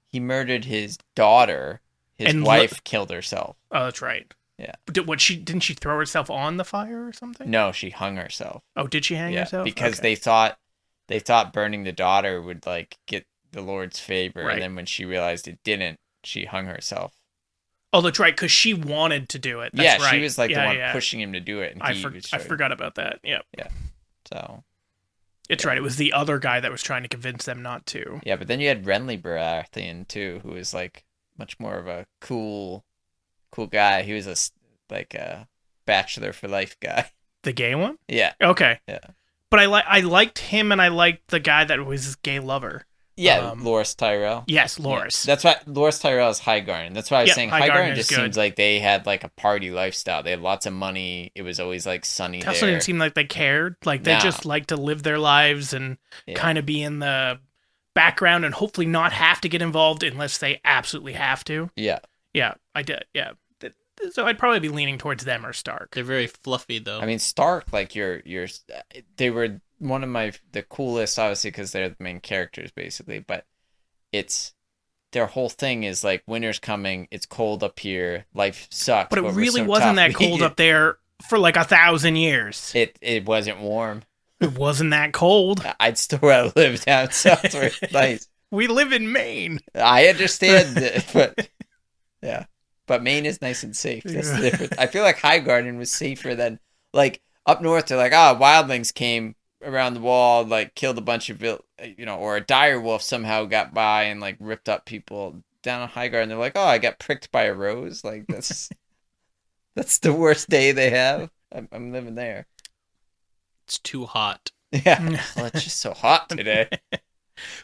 He murdered his daughter. His And wife killed herself. Oh, that's right. Yeah. Didn't she throw herself on the fire or something? No, she hung herself. Oh, did she hang herself? Because Okay. they thought burning the daughter would like get the Lord's favor, Right. and then when she realized it didn't, she hung herself. Oh, that's right, because she wanted to do it. That's right. She was like the Yeah, one yeah. pushing him to do it, and I he was forgot about that. Yep. So It's right. It was the other guy that was trying to convince them not to. yeah, but then you had Renly Baratheon too, who was like much more of a cool guy. He was like a bachelor for life guy. The gay one? Yeah, Okay. yeah, But I liked him, and I liked the guy that was his gay lover. yeah. Loras Tyrell. Yes, Yeah. Loras. That's why Loras Tyrell is Highgarden. That's why I was Yeah, saying Highgarden Highgarden is just good. seems like they had like a party lifestyle. They had lots of money. It was always like sunny It also there. didn't seem like they cared. Like they No. just like to live their lives and Yeah. kind of be in the background and hopefully not have to get involved unless they absolutely have to. Yeah, Yeah, I did. Yeah. So I'd probably be leaning towards them or Stark. They're very fluffy though. I mean Stark. Like they were one of the coolest, obviously, because they're the main characters basically. But it's their whole thing is like winter's coming. It's cold up here. Life sucks. But it we're really so wasn't tough. that cold up there for like 1,000 years. It wasn't warm. It wasn't that cold. I'd still rather live down south where it's nice. We live in Maine. I understand that, but yeah. But Maine is nice and safe. That's the difference. I feel like Highgarden was safer than like up north. They're like, wildlings came around the wall, like killed a bunch of, or a dire wolf somehow got by and like ripped up people. Down in Highgarden, they're like, I got pricked by a rose. Like that's the worst day they have. I'm living there. it's too hot. Yeah. Well, it's just so hot today.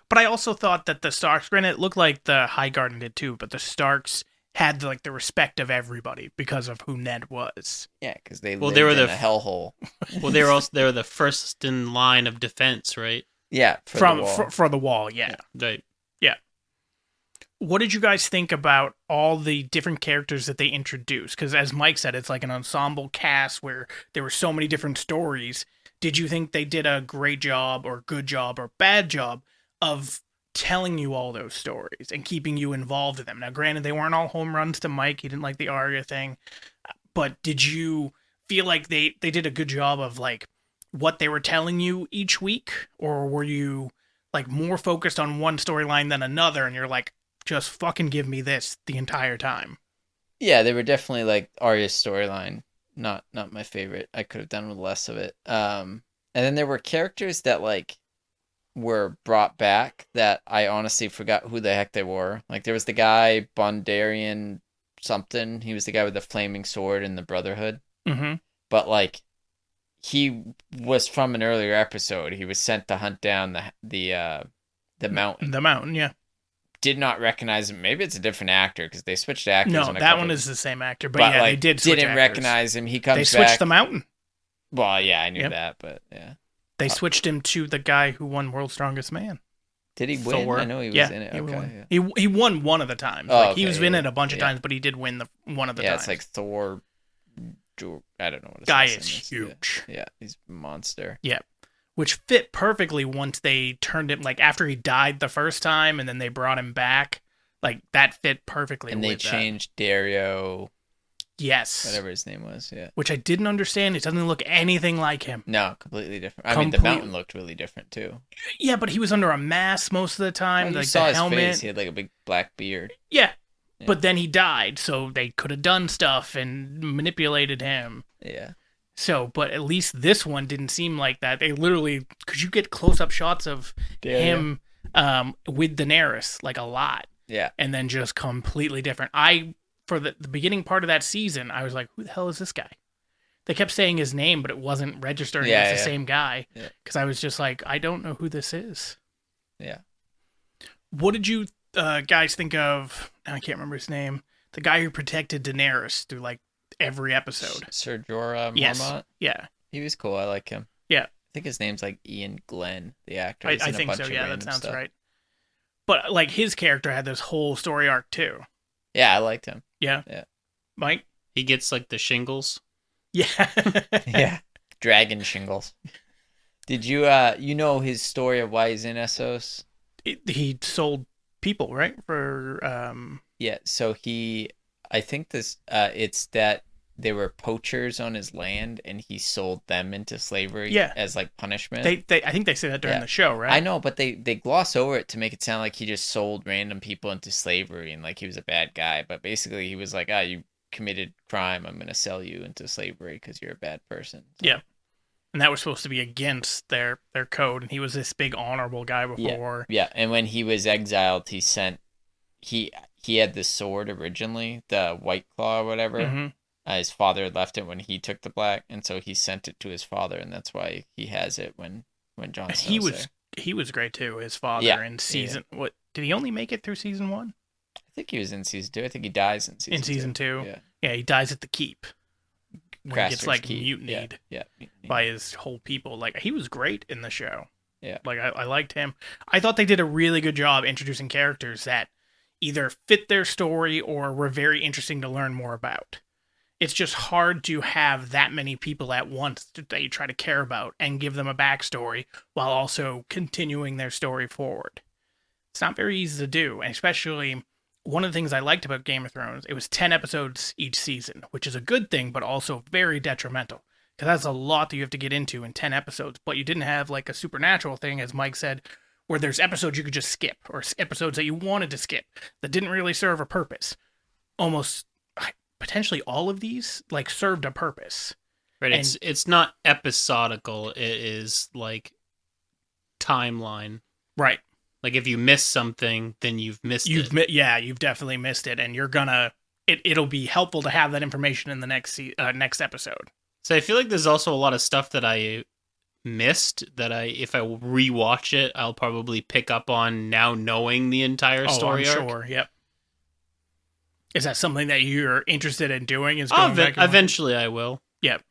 But I also thought that the Starks, granted, it looked like the Highgarden did too, but the Starks had like the respect of everybody because of who Ned was. Yeah, because they Well, lived they were in the a hellhole. Well, they were the first in line of defense, right? Yeah, For the wall, yeah. Right. What did you guys think about all the different characters that they introduced? Because as Mike said, it's like an ensemble cast where there were so many different stories. Did you think they did a great job or good job or bad job of telling you all those stories and keeping you involved in them? Now, granted, they weren't all home runs to Mike. He didn't like the Arya thing. But did you feel like they did a good job of like what they were telling you each week? Or were you like more focused on one storyline than another and you're like, just fucking give me this the entire time? Yeah, they were definitely like Arya's storyline. Not my favorite. I could have done with less of it. And then there were characters that like were brought back that I honestly forgot who the heck they were. Like there was the guy Bondarian something. He was the guy with the flaming sword in the Brotherhood. Mm-hmm. But like he was from an earlier episode. He was sent to hunt down the mountain. The mountain, yeah. Did not recognize him. Maybe it's a different actor because they switched actors. No, on a that couple one of- is the same actor, but yeah, like, they did switch didn't actors. recognize him. He comes They back. switched the mountain. Well, yeah, I knew Yep. that, but yeah. They switched him to the guy who won World's Strongest Man. Did he win? Thor. I know he was Yeah, in it. he Okay. won. Yeah. He won one of the times. Oh, Like he okay, was in yeah, it a bunch of yeah. times, but he did win one of the Yeah, times. it's like Thor. I don't know what his Guy last is name huge. Yeah, he's a monster. Yeah. Which fit perfectly once they turned him, like after he died the first time and then they brought him back. Like that fit perfectly. And they with that. changed Dario, Yes. whatever his name was. Yeah. Which I didn't understand. It doesn't look anything like him. No, completely different. I mean, the Complete- mountain looked really different too. Yeah, but he was under a mask most of the time. Oh, you like saw the his helmet. face. He had like a big black beard. Yeah. Yeah. But then he died, so they could have done stuff and manipulated him. Yeah. So, but at least this one didn't seem like that. They literally, because you get close-up shots of him with Daenerys, like a lot, Yeah. and then just completely different. For the beginning part of that season, I was like, who the hell is this guy? They kept saying his name, but it wasn't registering as the same guy. Because I was just like, I don't know who this is. Yeah. What did you guys think of, I can't remember his name, the guy who protected Daenerys through like every episode? Ser Jorah Mormont. Yes. Yeah. He was cool. I like him. Yeah. I think his name's like Ian Glenn, the actor. I He's in a think bunch so. of Yeah, that random sounds stuff. right. But like his character had this whole story arc too. Yeah, I liked him. Yeah. Yeah. Mike? He gets like the shingles. Yeah. Yeah. Dragon shingles. Did you you know his story of why he's in Essos? He sold people, right? For Yeah, so I think it's that they were poachers on his land and he sold them into slavery as like punishment. I think they say that during the show, right? I know, but they gloss over it to make it sound like he just sold random people into slavery and like he was a bad guy. But basically he was like, you committed crime. I'm going to sell you into slavery because you're a bad person. So. Yeah. And that was supposed to be against their code. And he was this big honorable guy before. Yeah. And when he was exiled, he had the sword originally, the White Claw or whatever. Mm-hmm. His father had left it when he took the black, and so he sent it to his father, and that's why he has it when Jon Snow's he was great too. His father in season what did he only make it through season 1? I think he was in season 2. I think he dies in season 2. Yeah, he dies at the keep when he gets like keep. mutinied mutinied. by his whole people. Like he was great in the show. Yeah, like I liked him. I thought they did a really good job introducing characters that either fit their story or were very interesting to learn more about. It's just hard to have that many people at once that you try to care about and give them a backstory while also continuing their story forward. It's not very easy to do, and especially one of the things I liked about Game of Thrones, it was 10 episodes each season, which is a good thing, but also very detrimental, because that's a lot that you have to get into in 10 episodes, but you didn't have like a supernatural thing, as Mike said, where there's episodes you could just skip, or episodes that you wanted to skip that didn't really serve a purpose. Almost potentially all of these like served a purpose. Right. It's not episodical. It is like timeline. Right. Like if you miss something, then you've missed it. You've definitely missed it, and you're gonna. It'll be helpful to have that information in the next episode. So I feel like there's also a lot of stuff that I missed that if I rewatch it, I'll probably pick up on now knowing the entire story arc. Sure. Yep. Is that something that you're interested in doing? Is going back eventually I will. Yep.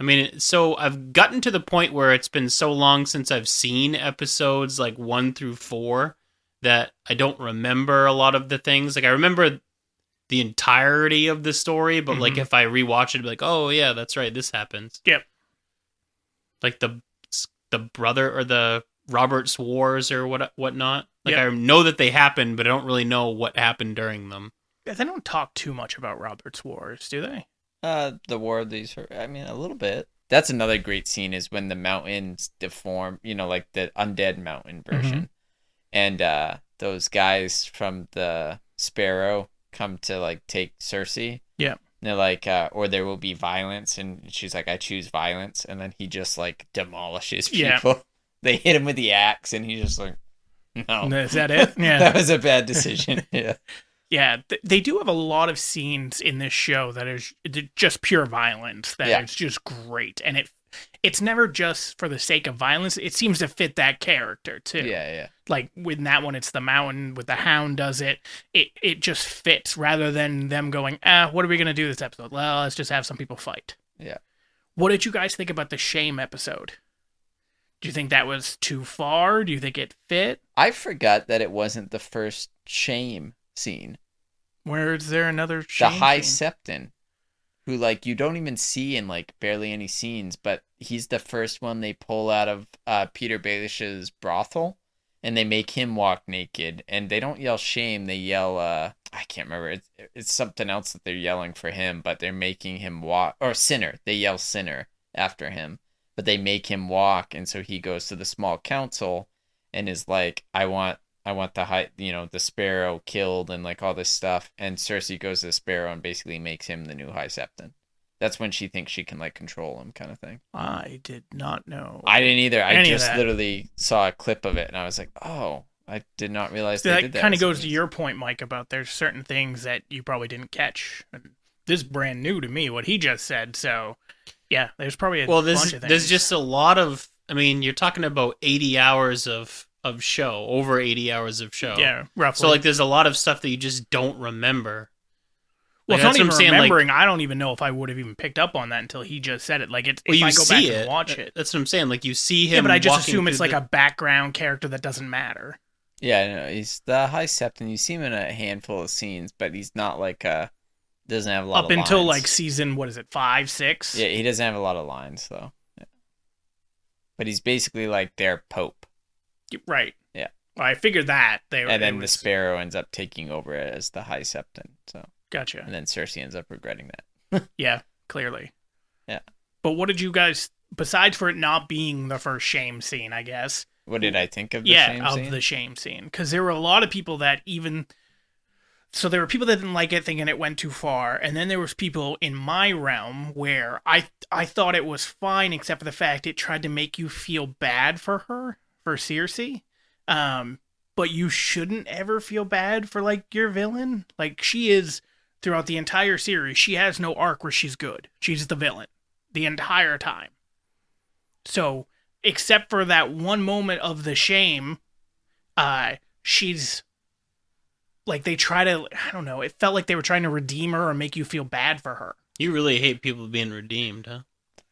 I mean, so I've gotten to the point where it's been so long since I've seen episodes like 1 through 4 that I don't remember a lot of the things. Like I remember the entirety of the story, but like if I rewatch it, I'd be like, oh yeah, that's right, this happens. Yep. Like the brother or the Robert's Wars or whatnot. Like Yep. I know that they happened, but I don't really know what happened during them. They don't talk too much about Robert's Wars, do they? The War of these. I mean, a little bit. That's another great scene is when the mountains deform. You know, like the undead mountain version, and those guys from the Sparrow come to like take Cersei. Yeah. And they're like, or there will be violence, and she's like, I choose violence, and then he just like demolishes people. Yeah. They hit him with the axe, and he's just like, no. Is that it? Yeah. That was a bad decision. Yeah. Yeah, they do have a lot of scenes in this show that is just pure violence. That is just great, and it's never just for the sake of violence. It seems to fit that character too. Yeah. Like with that one, it's the mountain with the Hound does it. It just fits rather than them going, what are we gonna do this episode? Well, let's just have some people fight. Yeah. What did you guys think about the shame episode? Do you think that was too far? Do you think it fit? I forgot that it wasn't the first shame scene. Where is there another The shame High scene? Septon, who like you don't even see in like barely any scenes, but he's the first one they pull out of Peter Baelish's brothel, and they make him walk naked, and they don't yell shame, they yell I can't remember, it's something else that they're yelling for him, but they're making him walk, or sinner, they yell sinner after him, but they make him walk, and so he goes to the small council and is like, I want the high, the sparrow killed and like all this stuff. And Cersei goes to the sparrow and basically makes him the new High Septon. That's when she thinks she can like control him, kind of thing. I did not know. I didn't either. I just literally saw a clip of it and I was like, oh, I did not realize they did that. That kind of goes to your point, Mike, about there's certain things that you probably didn't catch. This is brand new to me, what he just said. So, yeah, there's probably a bunch of things. There's just a lot of, I mean, you're talking about 80 hours of show, over 80 hours of show. Yeah, roughly. So, like, there's a lot of stuff that you just don't remember. Well, it's not even remembering. I don't even know if I would have even picked up on that until he just said it. Like, if I go back and watch it. That's what I'm saying. Like, you see him. Yeah, but I just assume it's like a background character that doesn't matter. Yeah, no, he's the High Septon. You see him in a handful of scenes, but he's not like doesn't have a lot of lines. Up until like season, 5, 6? Yeah, he doesn't have a lot of lines, though. Yeah. But he's basically like their pope. Right. Yeah. Well, I figured that. Then the sparrow ends up taking over as the High Septon. So. Gotcha. And then Cersei ends up regretting that. Yeah, clearly. Yeah. But what did you guys, besides for it not being the first shame scene, I guess. What did I think of the shame scene? Yeah, of the shame scene. Because there were a lot of people that so there were people that didn't like it thinking it went too far. And then there was people in my realm where I thought it was fine, except for the fact it tried to make you feel bad for her, for Cersei. But you shouldn't ever feel bad for, like, your villain. Like, she is, throughout the entire series, she has no arc where she's good. She's the villain the entire time. So, except for that one moment of the shame, she's, like, they try to, I don't know, it felt like they were trying to redeem her or make you feel bad for her. You really hate people being redeemed, huh?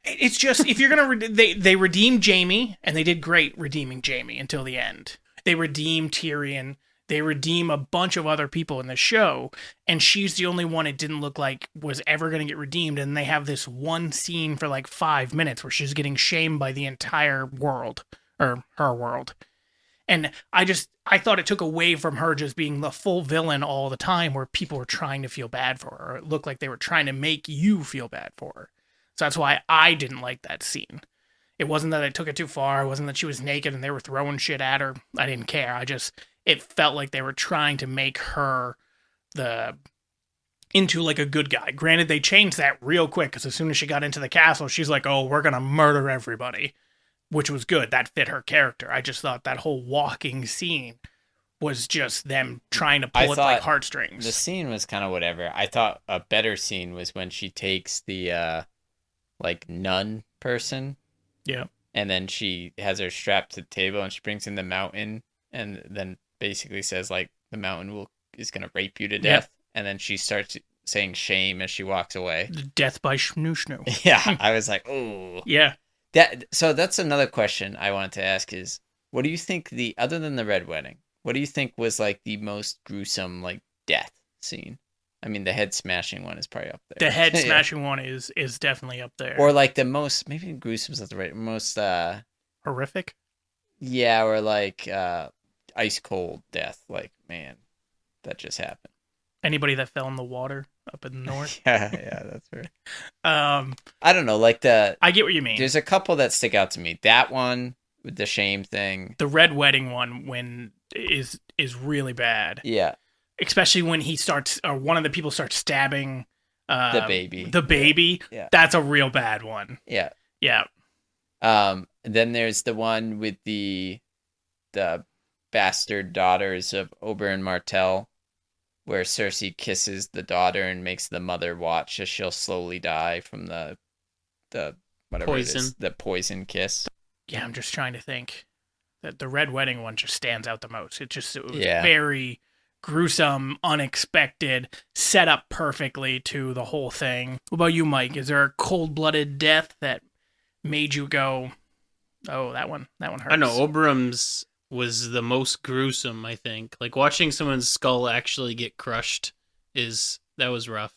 It's just, if you're going to, they redeemed Jaime, and they did great redeeming Jaime until the end. They redeem Tyrion. They redeem a bunch of other people in the show. And she's the only one it didn't look like was ever going to get redeemed. And they have this one scene for like 5 minutes where she's getting shamed by the entire world, or her world. And I thought it took away from her just being the full villain all the time where people were trying to feel bad for her. It looked like they were trying to make you feel bad for her. So that's why I didn't like that scene. It wasn't that I took it too far. It wasn't that she was naked and they were throwing shit at her. I didn't care. It felt like they were trying to make her into like a good guy. Granted, they changed that real quick because as soon as she got into the castle, she's like, oh, we're going to murder everybody, which was good. That fit her character. I just thought that whole walking scene was just them trying to pull it like heartstrings. The scene was kind of whatever. I thought a better scene was when she takes the like nun person. Yeah. And then she has her strapped to the table and she brings in the mountain and then basically says like the mountain is going to rape you to death. Yeah. And then she starts saying shame as she walks away. Death by Schnoo. Yeah. I was like, oh. Yeah. So that's another question I wanted to ask is, what do you think other than the Red Wedding, what do you think was like the most gruesome like death scene? I mean, the head smashing one is probably up there. The head smashing one is definitely up there. Or like the most, maybe gruesome is not the right, most horrific. Yeah, or like ice cold death. Like, man, that just happened. Anybody that fell in the water up in the north. yeah, that's right. I don't know, like I get what you mean. There's a couple that stick out to me. That one with the shame thing. The Red Wedding one is really bad. Yeah. Especially when he starts, or one of the people starts stabbing the baby. The baby. Yeah. That's a real bad one. Yeah. Yeah. Then there's the one with the bastard daughters of Oberyn Martell, where Cersei kisses the daughter and makes the mother watch as she'll slowly die from the whatever poison. It is, the poison kiss. Yeah, I'm just trying to think. That the Red Wedding one just stands out the most. It was very gruesome, unexpected, set up perfectly to the whole thing. What about you, Mike? Is there a cold-blooded death that made you go, Oh, that one hurts. I know Oberon's was the most gruesome, I think. Like watching someone's skull actually get crushed that was rough.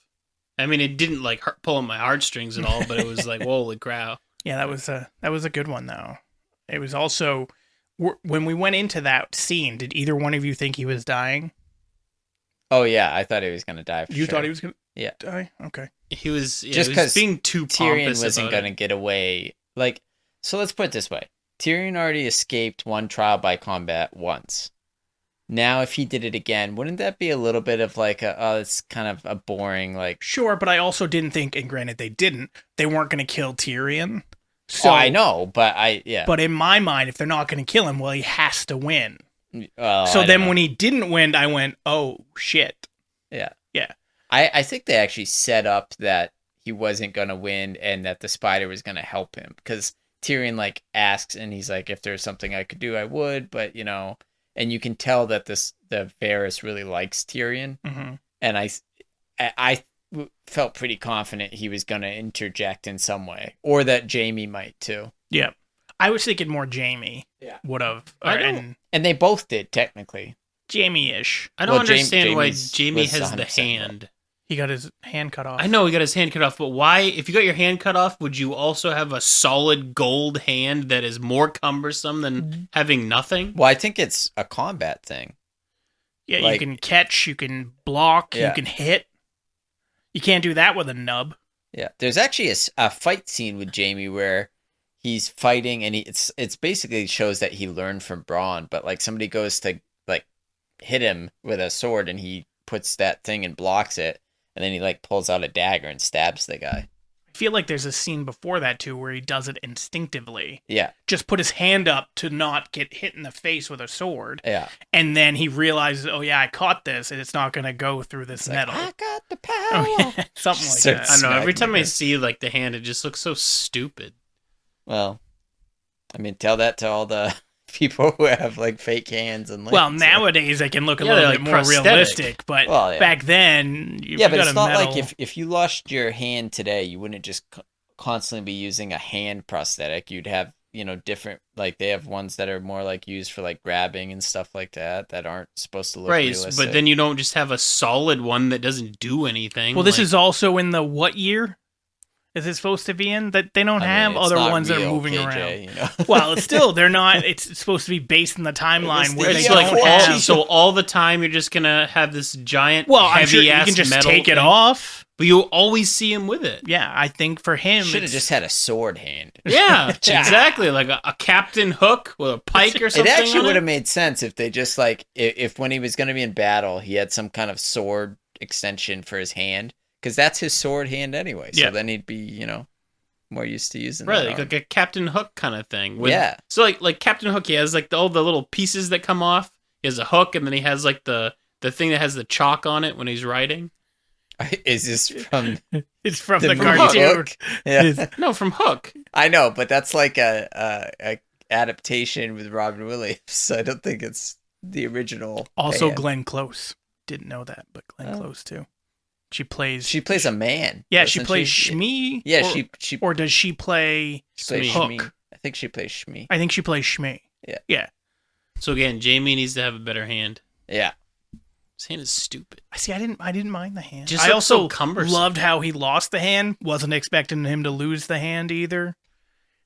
I mean, it didn't like pull on my heartstrings at all, but it was like, holy crap. Yeah, that was a good one though. It was also when we went into that scene. Did either one of you think he was dying? Oh yeah, I thought he was gonna die. You thought he was gonna Yeah. die? Okay. He was Just he was because being too Tyrion pompous wasn't about gonna it. get away. Like, so let's put it this way: Tyrion already escaped one trial by combat once. Now, if he did it again, wouldn't that be a little bit of like it's kind of a boring like? Sure, but I also didn't think, and granted they weren't going to kill Tyrion. So I know, but But in my mind, if they're not going to kill him, well, he has to win. Oh, So then when he didn't win, I went, oh, shit. Yeah. Yeah. I think they actually set up that he wasn't going to win and that the spider was going to help him. Because Tyrion, like, asks, and he's like, if there's something I could do, I would. But, you know, and you can tell that the Varys really likes Tyrion. Mm-hmm. And I felt pretty confident he was going to interject in some way. Or that Jaime might, too. Yeah. I was thinking more Jaime would have. And they both did, technically. Jaime-ish. I don't understand why Jaime's Jaime was has the 100% hand. He got his hand cut off. I know he got his hand cut off, but why? If you got your hand cut off, would you also have a solid gold hand that is more cumbersome than having nothing? Well, I think it's a combat thing. Yeah, like- you can catch, you can block, Yeah. you can hit. You can't do that with a nub. Yeah, there's actually a fight scene with Jaime where he's fighting, and it's basically shows that he learned from Braun, but like somebody goes to like hit him with a sword, and he puts that thing and blocks it, and then he like pulls out a dagger and stabs the guy. I feel like there's a scene before that too where he does it instinctively. Yeah, Just put his hand up to not get hit in the face with a sword. yeah. And then he realizes, oh yeah, I caught this, and it's not going to go through this It's like, metal. I got the power. Oh, yeah. Something like Starts that. I know. Every smacking time I it. see like the hand, it just looks so stupid. Well, I mean, tell that to all the people who have like fake hands and legs. Well, nowadays they can look a Yeah, little they're, bit like, more prosthetic. realistic, but Well, yeah. back then, you Yeah, but got it's a not metal... like if you lost your hand today, you wouldn't just constantly be using a hand prosthetic. You'd have, you know, different, like they have ones that are more like used for like grabbing and stuff like that aren't supposed to look Right, realistic. but then you don't just have a solid one that doesn't do anything. Well, this like- is also in the what year? Is it supposed to be in? That they don't I mean, have it's other not ones that are real, moving KJ, around. You know? Well, it's still they're not. It's supposed to be based in the timeline where It's they like don't all, have. so all the time you're just gonna have this giant, Well, I'm sure heavy you ass can just metal take it thing, off. but you always see him with it. Yeah, I think for him, Should have it's- just had a sword hand. Yeah, exactly, like a Captain Hook with a pike or It something. actually on would it. have made sense if they just like if when he was going to be in battle, he had some kind of sword extension for his hand, because that's his sword hand anyway. So Yeah. then he'd be, you know, more used to using Right, that like, arm. a Captain Hook kind of thing. Yeah. So like Captain Hook, he has like all the little pieces that come off. He has a hook, and then he has like the thing that has the chalk on it when he's riding. Is this from it's from the the movie cartoon. Hook? Yeah, No, from Hook. I know, but that's like a adaptation with Robin Williams. So I don't think it's the original. Also, band. Glenn Close. Didn't know that, but Glenn Oh. Close too. She plays. She plays a man. Yeah, she doesn't plays Shmi. Yeah, or, she Or does she play? plays Hook. Shmi. I think she plays Shmi. I think she plays Shmi. Yeah. Yeah. So again, Jaime needs to have a better hand. Yeah. His hand is stupid. See, I didn't mind the hand. Just I looks also so cumbersome. loved how he lost the hand. Wasn't expecting him to lose the hand either.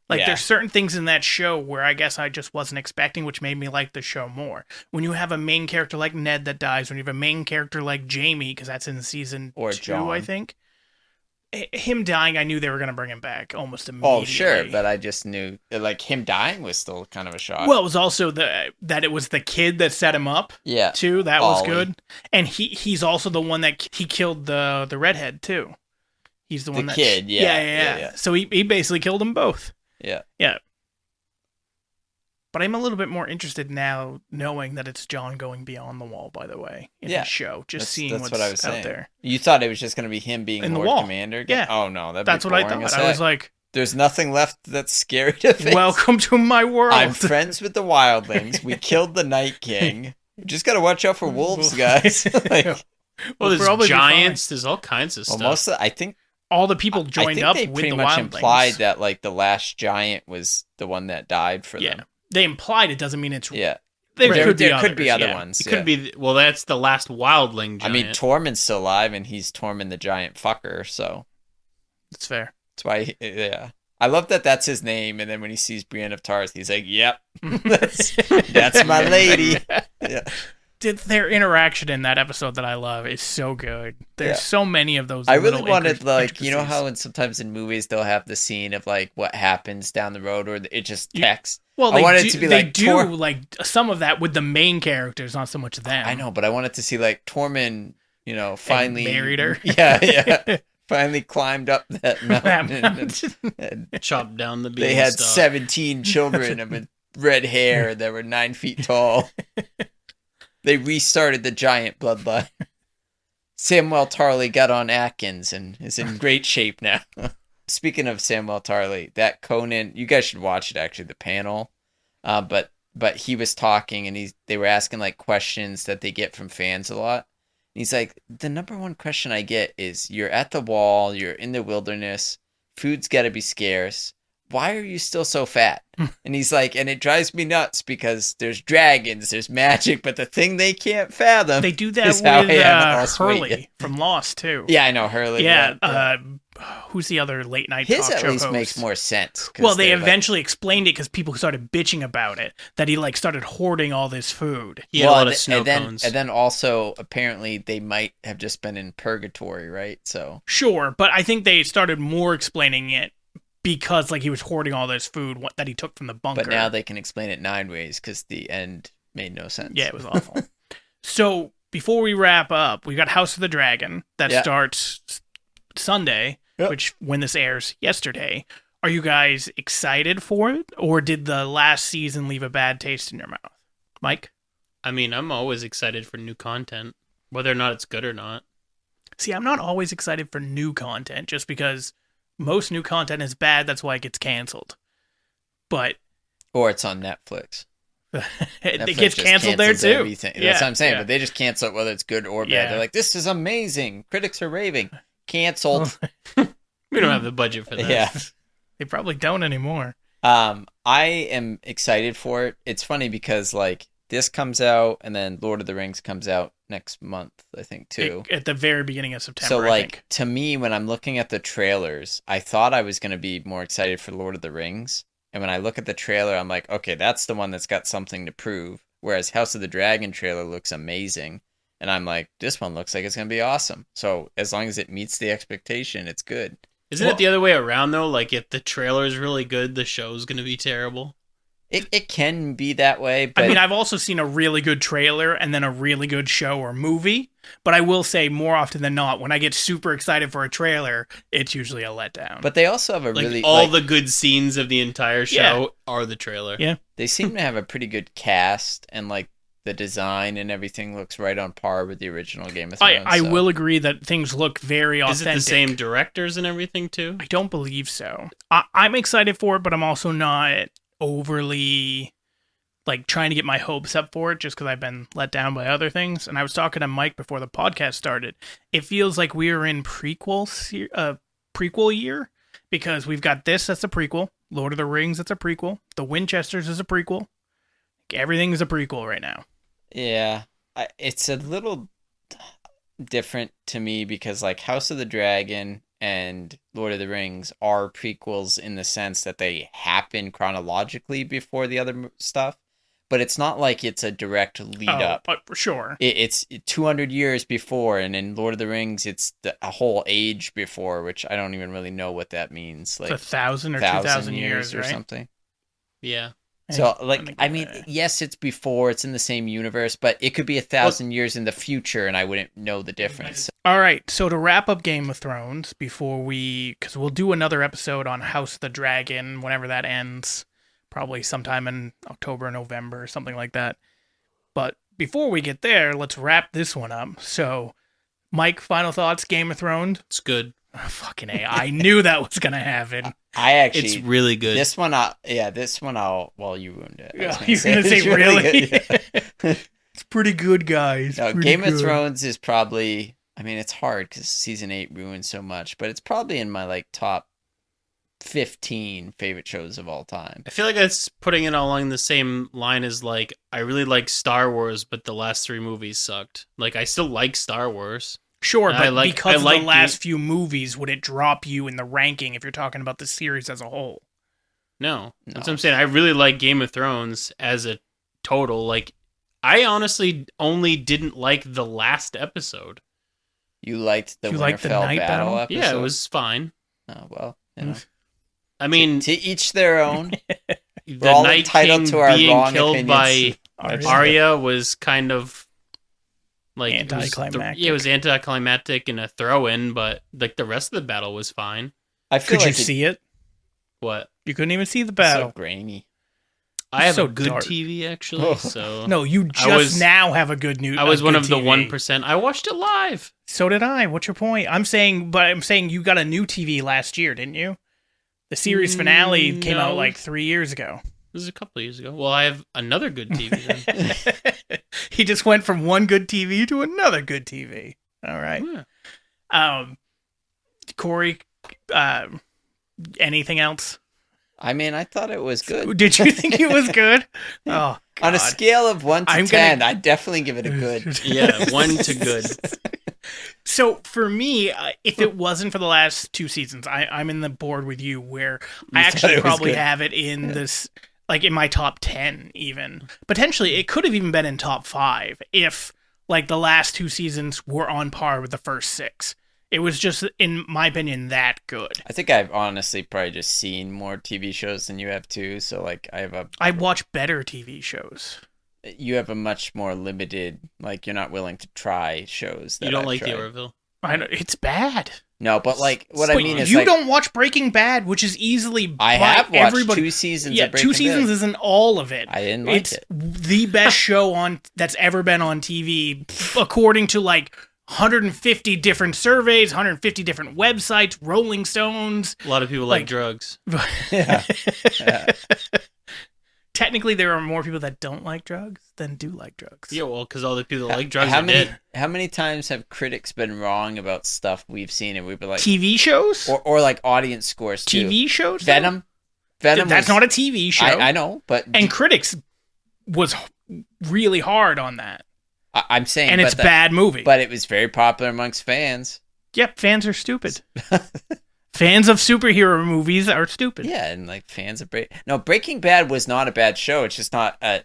Like, Yeah. there's certain things in that show where I guess I just wasn't expecting, which made me like the show more. When you have a main character like Ned that dies, when you have a main character like Jaime, because that's in season Or 2, Jon. I think. Him dying, I knew they were going to bring him back almost immediately. Oh, sure, but I just knew like him dying was still kind of a shock. Well, it was also that it was the kid that set him up, yeah. too. That was Ollie. good. And he's also the one that he killed the redhead, too. He's the one that... kid, yeah. So he basically killed them both. Yeah. Yeah. But I'm a little bit more interested now knowing that it's Jon going beyond the wall, by the way, in Yeah. the show. Just seeing that's what's what I was out saying. there. You thought it was just going to be him being In the Lord wall. Commander? Yeah. Oh, no. That's what I thought. I was like, there's nothing left that's scary to face. welcome to my world. I'm friends with the wildlings. We killed the Night King. You just got to watch out for wolves, guys. Like, Well, We'll probably there's be fine. giants. There's all kinds of well, stuff. I think all the people joined up with the pretty much wildlings. implied that like the last giant was the one that died for them. They implied it, doesn't mean it's Yeah. There could be other ones. It could be. Well, that's the last wildling giant. I mean, Tormund's still alive, and he's Tormund the giant fucker. So that's fair. That's why. Yeah, I love that. That's his name. And then when he sees Brienne of Tarth, he's like, "Yep, that's my lady." Yeah. Their interaction in that episode that I love is so good. There's so many of those. I really wanted, like, you know how sometimes in movies they'll have the scene of like what happens down the road, or it just text. Well, I wanted it to be they like do like some of that with the main characters, not so much them. I know, but I wanted to see like Tormund, finally and married her. Yeah. Finally climbed up that mountain and chopped down the beanstalk. They had 17 children with red hair that were 9 feet tall. They restarted the giant bloodline. Samwell Tarly got on Atkins and is in great shape now. Speaking of Samwell Tarly, that Conan, you guys should watch it actually, the panel. But he was talking and they were asking like questions that they get from fans a lot. And he's like, the number one question I get is, you're at the wall, you're in the wilderness, food's got to be scarce. Why are you still so fat? And he's like, and it drives me nuts because there's dragons, there's magic, but the thing they can't fathom. They do that with Hurley from Lost too. Yeah, I know Hurley. Yeah. Who's the other late night talk show host? His at least makes more sense. Well, they eventually explained it because people started bitching about it, that he like started hoarding all this food. He had a lot of snow cones. And then also, apparently, they might have just been in purgatory, right? So sure, but I think they started more explaining it because like he was hoarding all this food that he took from the bunker. But now they can explain it 9 ways because the end made no sense. Yeah, it was awful. So before we wrap up, we got House of the Dragon that starts Sunday, which when this airs yesterday. Are you guys excited for it, or did the last season leave a bad taste in your mouth? Mike? I mean, I'm always excited for new content, whether or not it's good or not. See, I'm not always excited for new content just because most new content is bad. That's why it gets canceled. Or it's on Netflix. It gets canceled there too. Everything. That's what I'm saying. But they just cancel it whether it's good or bad. They're like, this is amazing. Critics are raving. Canceled. We don't have the budget for that. Yeah. They probably don't anymore. I am excited for it. It's funny because like this comes out and then Lord of the Rings comes out next month, I think, too. At the very beginning of September, so, like, to me, when I'm looking at the trailers, I thought I was going to be more excited for Lord of the Rings. And when I look at the trailer, I'm like, okay, that's the one that's got something to prove. Whereas House of the Dragon trailer looks amazing. And I'm like, this one looks like it's going to be awesome. So, as long as it meets the expectation, it's good. Isn't it the other way around, though? Like, if the trailer is really good, the show's going to be terrible? It can be that way, but I mean, I've also seen a really good trailer and then a really good show or movie, but I will say more often than not, when I get super excited for a trailer, it's usually a letdown. But they also have a like really... all the good scenes of the entire show are the trailer. Yeah. They seem to have a pretty good cast, and like the design and everything looks right on par with the original Game of Thrones. I will agree that things look very authentic. Is it the same directors and everything, too? I don't believe so. I'm excited for it, but I'm also not overly like trying to get my hopes up for it just because I've been let down by other things. And I was talking to Mike before the podcast started. It feels like we are in prequel year because we've got this that's a prequel, Lord of the Rings that's a prequel, The Winchesters is a prequel. Everything is a prequel right now. Yeah, it's a little different to me because like House of the Dragon and Lord of the Rings are prequels in the sense that they happen chronologically before the other stuff, but it's not like it's a direct lead up. For sure. It's 200 years before, and in Lord of the Rings, it's a whole age before, which I don't even really know what that means. Like it's 1,000 or 2,000 years or right? something. Yeah. So, like, I mean, yes, it's before, it's in the same universe, but it could be 1,000 years in the future, and I wouldn't know the difference. All right, so to wrap up Game of Thrones, because we'll do another episode on House of the Dragon whenever that ends, probably sometime in October, November, something like that. But before we get there, let's wrap this one up. So, Mike, final thoughts, Game of Thrones? It's good. Oh, fucking A, I knew that was going to happen. It's really good. This one, well, you ruined it. You're going to say really? Yeah. It's pretty good, guys. No, Game of Thrones is probably I mean, it's hard because season 8 ruined so much, but it's probably in my like top 15 favorite shows of all time. I feel like that's putting it along the same line as like I really like Star Wars, but the last 3 movies sucked. Like I still like Star Wars. Sure, but because of the last Game... few movies, would it drop you in the ranking if you're talking about the series as a whole? No. That's what I'm saying. I really like Game of Thrones as a total. Like I honestly only didn't like the last episode. You liked the Winterfell battle episode? Yeah, it was fine. Oh, well, you know. I mean... To each their own. The all Night entitled King to our being wrong killed opinions. by Arya was kind of... like anticlimactic. It was anticlimactic and a throw-in, but like the rest of the battle was fine. I feel Could you see it? What? You couldn't even see the battle. So grainy. I have so a good dark. TV, actually, so... No, you just now have a good news. I was one of TV. the 1%. I watched it live. So did I. What's your point? I'm saying you got a new TV last year, didn't you? The series finale came out like 3 years ago. This is a couple of years ago. Well, I have another good TV then. He just went from one good TV to another good TV. All right. Yeah. Corey, anything else? I mean, I thought it was good. Did you think it was good? Oh, God. On a scale of 1 to 10, I'd definitely give it a good. Yeah, 1 to good. So for me, if it wasn't for the last 2 seasons, I'm in the board with you where I actually probably have it in this, like in my top 10 even. Potentially, it could have even been in top 5 if like the last 2 seasons were on par with the first 6. It was just, in my opinion, that good. I think I've honestly probably just seen more TV shows than you have too. So like I watch better TV shows. You have a much more limited, like you're not willing to try shows. That You don't I've like tried. the Orville? I know, it's bad. No, but like what I mean is you like, don't watch Breaking Bad, which is easily I have watched 2 seasons. Yeah, of Breaking 2 seasons Bad. isn't all of it. I didn't like it's it. the best show that's ever been on TV, according to like 150 different surveys, 150 different websites, Rolling Stones. A lot of people like drugs. Yeah. Technically, there are more people that don't like drugs than do like drugs. Yeah, well, because all the people that like drugs are dead. How many times have critics been wrong about stuff we've seen and we've been like TV shows or like audience scores too? TV shows? Venom. That's not a TV show. I know, but and critics was really hard on that. I'm saying, and it's a bad movie. But it was very popular amongst fans. Yep, fans are stupid. Fans of superhero movies are stupid. Yeah, and like fans of Breaking Bad was not a bad show. It's just not a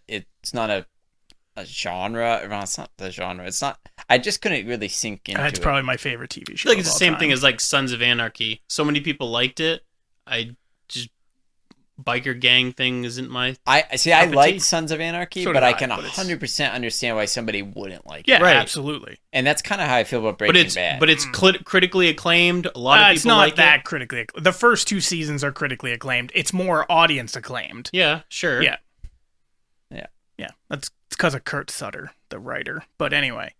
genre. Well, it's not the genre. It's not. I just couldn't really sink into it. It's probably my favorite TV show. I feel like it's the same thing as like Sons of Anarchy. So many people liked it. Biker gang thing isn't my. I like Sons of Anarchy, So but did I can 100% understand why somebody wouldn't like it. Yeah, right. Absolutely. And that's kind of how I feel about Breaking Bad. But it's critically acclaimed. A lot of people it's not like that it. critically. The first 2 seasons are critically acclaimed. It's more audience acclaimed. Yeah, sure. Yeah. Yeah. Yeah. That's because of Kurt Sutter, the writer. But anyway.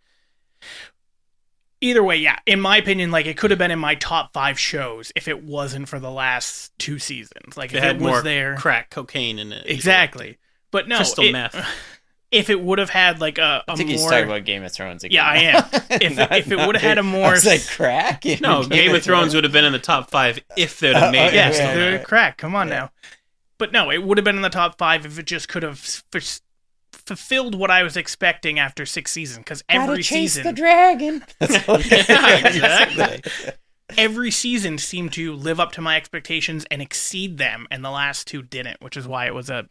Either way, yeah. In my opinion, like it could have been in my top 5 shows if it wasn't for the last 2 seasons. Like if had it was more there, crack cocaine in it. Exactly. But no, crystal meth. If it would have had like a I think more, he's talking about Game of Thrones again. Yeah, I am. If it would have had a more, I was like crack. No, Game of Thrones would have been in the top 5 if they'd have made it. Yes, they're crack. Come on now. But no, it would have been in the top 5 if it just could have fulfilled what I was expecting after 6 seasons. Because every season, the dragon. Yeah, exactly. Every season seemed to live up to my expectations and exceed them, and the last 2 didn't, which is why it was a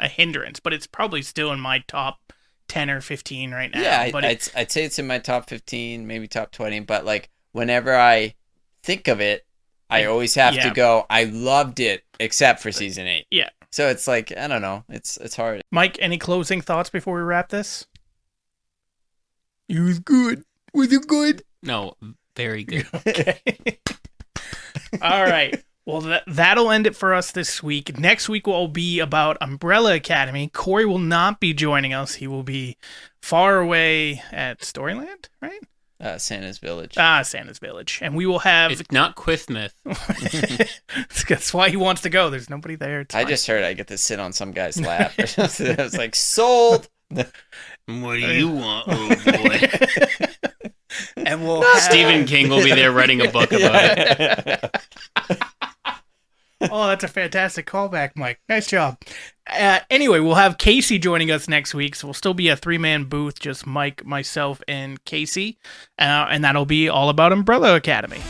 hindrance. But it's probably still in my top 10 or 15 right now. Yeah, but I'd say it's in my top 15, maybe top 20. But like whenever I think of it, I always have to go, I loved it, except for season 8. Yeah. So it's like, I don't know. It's hard. Mike, any closing thoughts before we wrap this? It was good. Was it good? No, very good. Okay. All right. Well, that'll end it for us this week. Next week will be about Umbrella Academy. Corey will not be joining us. He will be far away at Storyland, right? Santa's Village. Santa's Village. And we will have... It's not Quithmith. That's why he wants to go. There's nobody there. I just heard I get to sit on some guy's lap. I was like, sold. What do you want, old boy? And we'll Stephen King will be there writing a book about it. Oh, that's a fantastic callback, Mike. Nice job. Anyway, we'll have Casey joining us next week, so we'll still be a 3-man booth, just Mike, myself, and Casey. And that'll be all about Umbrella Academy.